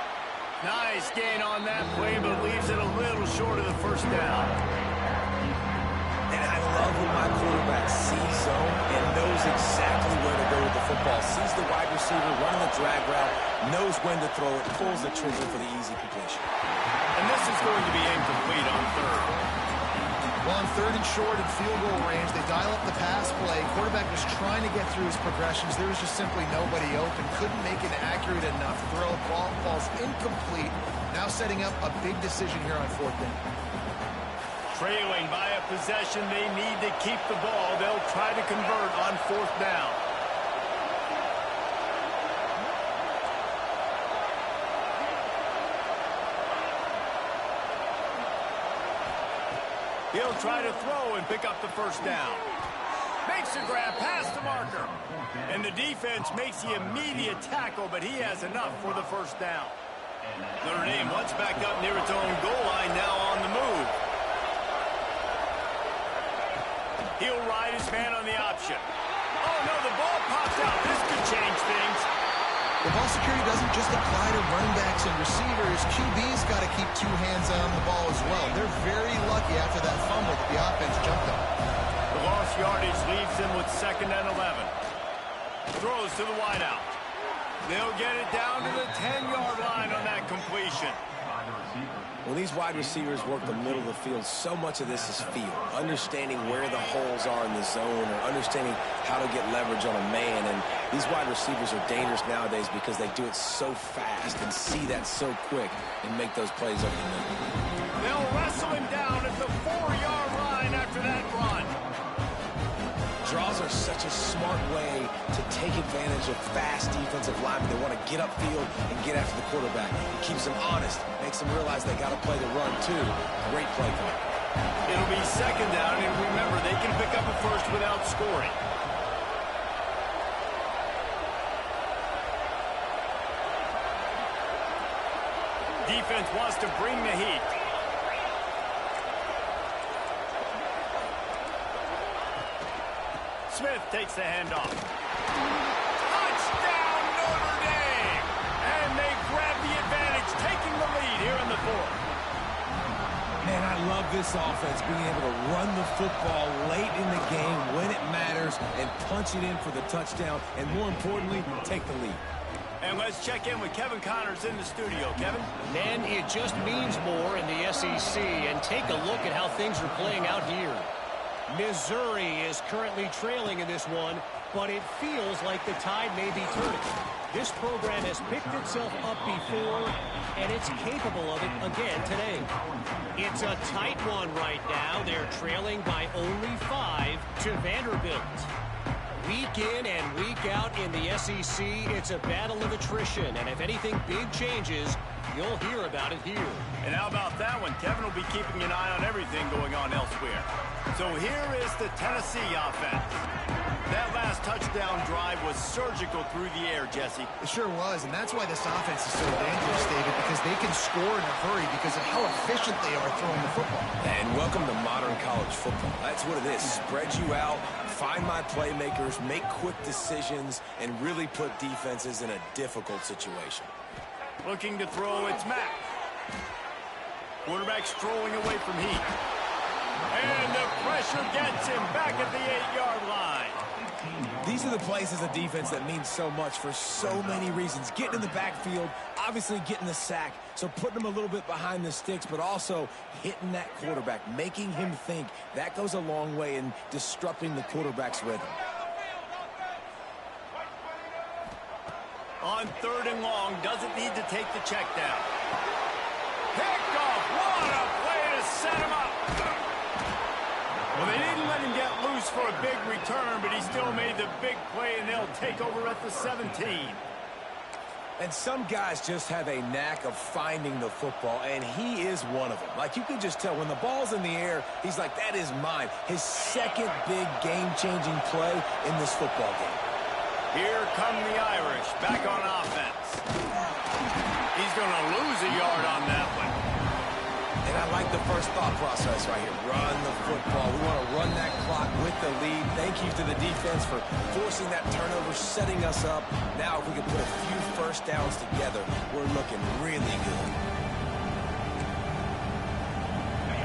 A: Nice gain on that play, but leaves it a little short of the first down.
C: And I love when my quarterback sees zone and knows exactly where to go with the football. Sees the wide receiver running the drag route, knows when to throw it, pulls the trigger for the easy completion.
A: And this is going to be incomplete on third.
B: Well, on 3rd and short and field goal range, they dial up the pass play. Quarterback was trying to get through his progressions. There was just simply nobody open. Couldn't make an accurate enough throw. Ball falls incomplete. Now setting up a big decision here on 4th down.
A: Trailing by a possession, they need to keep the ball. They'll try to convert on 4th down. He'll try to throw and pick up the 1st down. Makes a grab past the marker. And the defense makes the immediate tackle, but he has enough for the 1st down. Notre Dame once back up near its own goal line, now on the move. He'll ride his man on the option. Oh, no, the ball popped out. This could change things.
B: The ball security doesn't just apply to running backs and receivers. QB's got to keep 2 hands on the ball as well. They're very lucky after that fumble that the offense jumped on.
A: The lost yardage leaves them with 2nd and 11. Throws to the wideout. They'll get it down to the 10-yard line on that completion.
C: When these wide receivers work the middle of the field, so much of this is feel. Understanding where the holes are in the zone or understanding how to get leverage on a man. And these wide receivers are dangerous nowadays because they do it so fast and see that so quick and make those plays over the middle.
A: They'll wrestle him down at the 4-yard line after that run.
C: Draws are such a smart way to take advantage of fast defensive linemen. They want to get upfield and get after the quarterback. It keeps them honest, makes them realize they got to play the run too. Great play call.
A: It'll be 2nd down, and remember, they can pick up a 1st without scoring. Defense wants to bring the heat. Smith takes the handoff. Touchdown, Notre Dame! And they grab the advantage, taking the lead here in the 4th.
C: Man, I love this offense, being able to run the football late in the game when it matters and punch it in for the touchdown, and more importantly, take the lead.
A: And let's check in with Kevin Connors in the studio. Kevin?
E: Man, it just means more in the SEC, and take a look at how things are playing out here. Missouri is currently trailing in this one, but it feels like the tide may be turning. This program has picked itself up before, and it's capable of it again today. It's a tight one right now. They're trailing by only 5 to Vanderbilt. Week in and week out in the SEC, it's a battle of attrition, and if anything big changes, you'll hear about it here.
A: And how about that one? Kevin will be keeping an eye on everything going on elsewhere. So here is the Tennessee offense. That last touchdown drive was surgical through the air, Jesse.
B: It sure was, and that's why this offense is so dangerous, David, because they can score in a hurry because of how efficient they are throwing the football.
C: And welcome to modern college football. That's what it is. Spread you out, find my playmakers, make quick decisions, and really put defenses in a difficult situation.
A: Looking to throw, it's Mack. Quarterback strolling away from heat. And the pressure gets him back at the 8-yard line.
C: These are the plays as a defense that mean so much for so many reasons. Getting in the backfield, obviously getting the sack, so putting him a little bit behind the sticks, but also hitting that quarterback, making him think. That goes a long way in disrupting the quarterback's rhythm.
A: On 3rd and long, doesn't need to take the check down. Picked off. What a play to set him up. Well, they didn't let him get loose for a big return, but he still made the big play, and they'll take over at the 17.
C: And some guys just have a knack of finding the football, and he is one of them. Like, you can just tell when the ball's in the air, he's like, that is mine. His second big game-changing play in this football game.
A: Here come the Irish, back on offense. He's going to lose a yard on that one.
C: And I like the first thought process right here. Run the football. We want to run that clock with the lead. Thank you to the defense for forcing that turnover, setting us up. Now, if we can put a few first downs together, we're looking really good.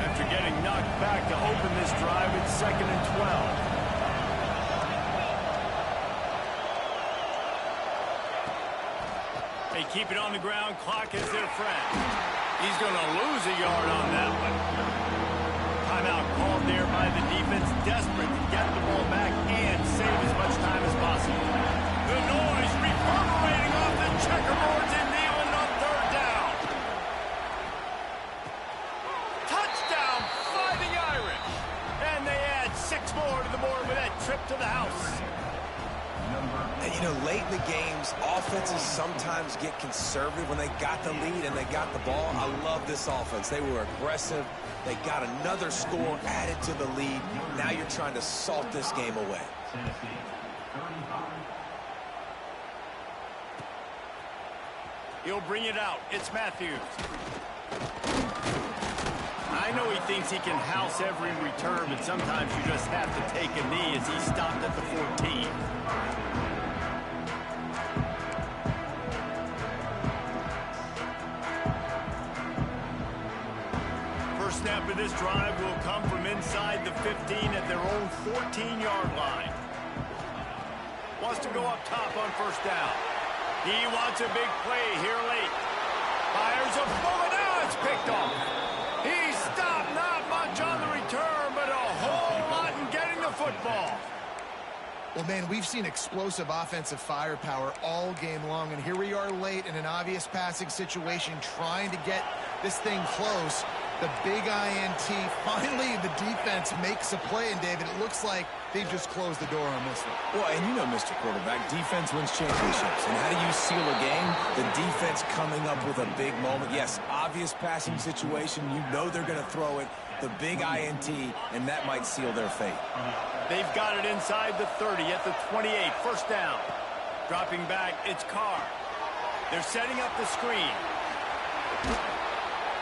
A: After getting knocked back to open this drive, it's 2nd and 12. They keep it on the ground. Clock is their friend. He's going to lose a yard on that one. Timeout called there by the defense, desperate to get the ball back and save as much time as possible. The noise reverberating off the checkerboards in Neyland on third down. Touchdown, Fighting Irish. And they add 6 more to the board with that trip to the house.
C: And, you know, late in the games, offenses sometimes get conservative when they got the lead and they got the ball. I love this offense. They were aggressive. They got another score added to the lead. Now you're trying to salt this game away.
A: He'll bring it out. It's Matthews. I know he thinks he can house every return, but sometimes you just have to take a knee as he stopped at the 14. First snap of this drive will come from inside the 15 at their own 14-yard line. Wants to go up top on first down. He wants a big play here late. Fires a bullet. Now it's picked off. He stopped, not much on the return, but a whole lot in getting the football.
B: Well, man, we've seen explosive offensive firepower all game long, and here we are late in an obvious passing situation trying to get this thing close. The big INT, finally the defense makes a play, and David, it looks like they've just closed the door on this one.
C: Well, and you know, Mr. Quarterback, defense wins championships. And how do you seal a game? The defense coming up with a big moment. Yes, obvious passing situation. You know they're going to throw it. The big INT, and that might seal their fate.
A: They've got it inside the 30 at the 28. First down. Dropping back, it's Carr. They're setting up the screen.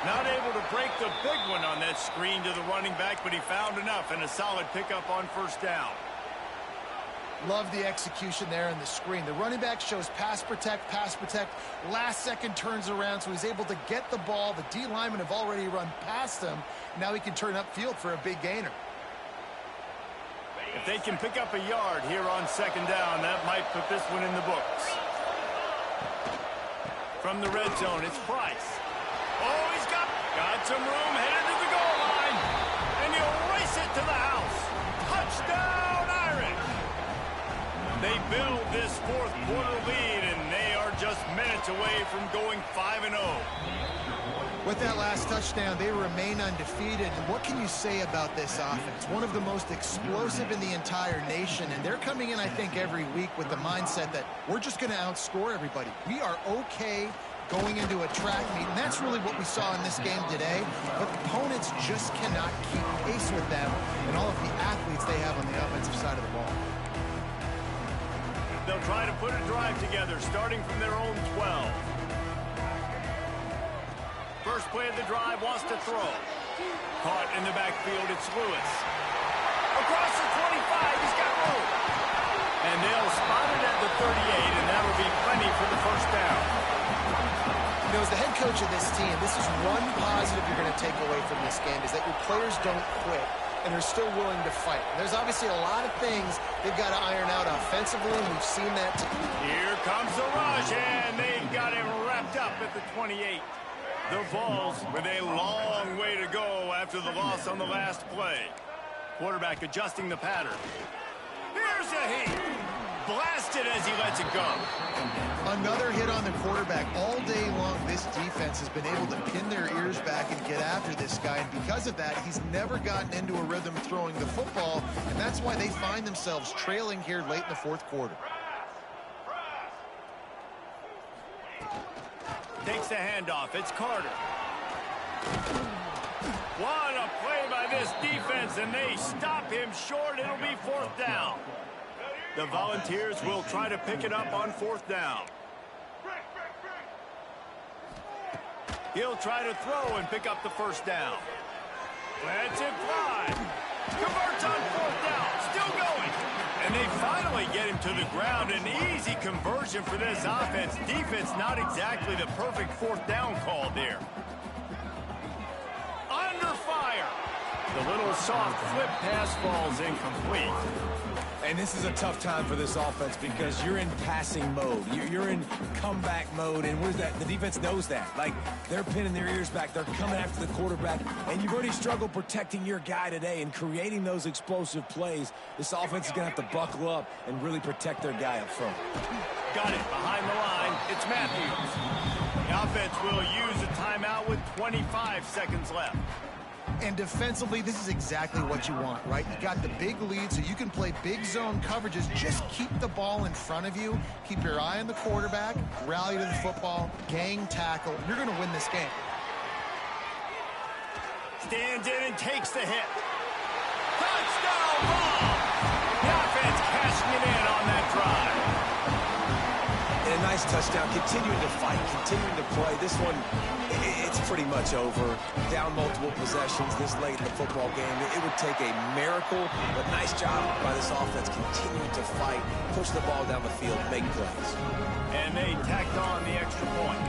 A: Not able to break the big one on that screen to the running back, but he found enough and a solid pickup on first down.
B: Love the execution there in the screen. The running back shows pass protect, last second turns around, so he's able to get the ball. The D linemen have already run past him. Now he can turn upfield for a big gainer.
A: If they can pick up a yard here on second down, that might put this one in the books. From the red zone, it's Price. Oh, he's got some room, headed to the goal line, and he'll race it to the house. Touchdown, Irish! They build this fourth quarter lead, and they are just minutes away from going 5-0.
B: With that last touchdown, they remain undefeated. And what can you say about this offense? One of the most explosive in the entire nation, and they're coming in, I think, every week with the mindset that we're just going to outscore everybody. We are okay going into a track meet, and that's really what we saw in this game today. But opponents just cannot keep pace with them and all of the athletes they have on the offensive side of the ball.
A: They'll try to put a drive together, starting from their own 12. First play of the drive, wants to throw. Caught in the backfield, it's Lewis. Across the 25, he's got room. And they'll spot it at the 38, and that'll be plenty for the first down.
B: You know, as the head coach of this team, this is one positive you're going to take away from this game, is that your players don't quit, and they're still willing to fight. And there's obviously a lot of things they've got to iron out offensively, and we've seen that.
A: Here comes the rush, and they got him wrapped up at the 28. The Vols with a long way to go after the loss on the last play. Quarterback adjusting the pattern. Here's a heat. Blasted as he lets it go.
B: Another hit on the quarterback. All day long, this defense has been able to pin their ears back and get after this guy. And because of that, he's never gotten into a rhythm throwing the football. And that's why they find themselves trailing here late in the fourth quarter.
A: Takes the handoff. It's Carter. What a play by this defense, and they stop him short. It'll be fourth down. The Volunteers will try to pick it up on fourth down. He'll try to throw and pick up the first down. Lets it fly. Converts on fourth down. Still going. And they finally get him to the ground. An easy conversion for this offense. Defense not exactly the perfect fourth down call there. Under fire. The little soft flip pass falls incomplete.
C: And this is a tough time for this offense because you're in passing mode. You're in comeback mode, and what is that? The defense knows that. Like, they're pinning their ears back. They're coming after the quarterback, and you've already struggled protecting your guy today and creating those explosive plays. This offense is going to have to buckle up and really protect their guy up front.
A: Got it behind the line. It's Matthews. The offense will use a timeout with 25 seconds left.
B: And defensively, this is exactly what you want, right? You got the big lead, so you can play big zone coverages. Just keep the ball in front of you. Keep your eye on the quarterback. Rally to the football. Gang tackle. You're going to win this game.
A: Stands in and takes the hit. Touchdown ball! The offense cashing it in on that drive.
C: And a nice touchdown. Continuing to fight, continuing to play. This one, it's pretty much over. Down multiple possessions this late in the football game. It would take a miracle, but nice job by this offense continuing to fight, push the ball down the field, make plays.
A: And they tacked on the extra point.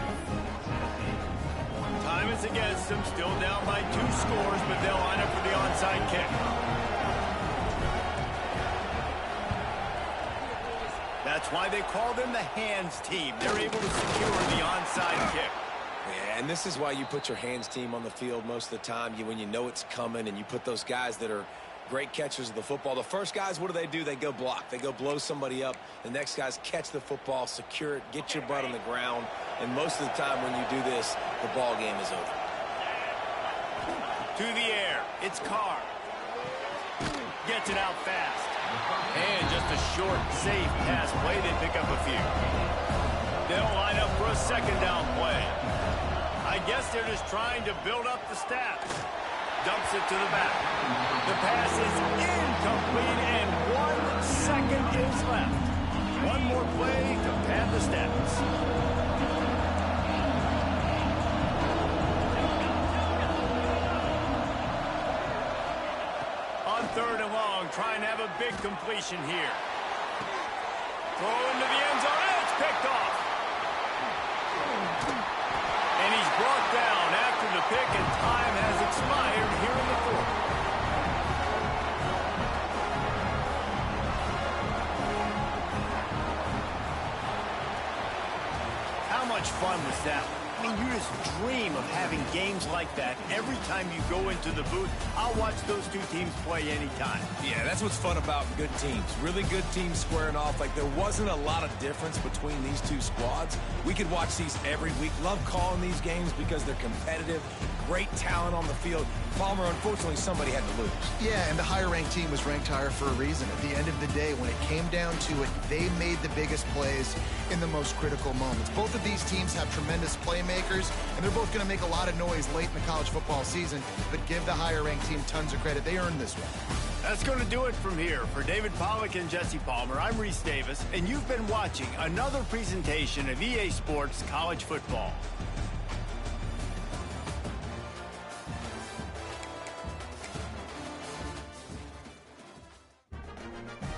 A: Time is against them, still down by 2 scores, but they'll line up for the onside kick. That's why they call them the hands team. They're able to secure the onside kick.
C: Yeah, and this is why you put your hands team on the field most of the time. When you know it's coming, and you put those guys that are great catchers of the football. The first guys, what do? They go block. They go blow somebody up. The next guys catch the football, secure it, get your butt on the ground. And most of the time when you do this, the ball game is over.
A: To the air, it's Carr. Gets it out fast. And just a short, safe pass play. They pick up a few. They'll line up for a second down play. I guess they're just trying to build up the stats. Dumps it to the back. The pass is incomplete, and 1 second is left. One more play to pad the stats. On 3rd and long, trying to have a big completion here. Throw into the end zone, and it's picked off. And he's brought down after the pick, and time has expired here in the 4th. How much fun was that? I mean, you just dream of having games like that every time you go into the booth. I'll watch those 2 teams play anytime.
C: Yeah, that's what's fun about good teams. Really good teams squaring off. Like, there wasn't a lot of difference between these 2 squads. We could watch these every week. Love calling these games because they're competitive. Great talent on the field. Palmer, unfortunately, somebody had to lose.
B: Yeah, and the higher-ranked team was ranked higher for a reason. At the end of the day, when it came down to it, they made the biggest plays in the most critical moments. Both of these teams have tremendous playmakers, and they're both going to make a lot of noise late in the college football season, but give the higher-ranked team tons of credit. They earned this one.
A: That's going to do it from here. For David Pollack and Jesse Palmer, I'm Reese Davis, and you've been watching another presentation of EA Sports College Football.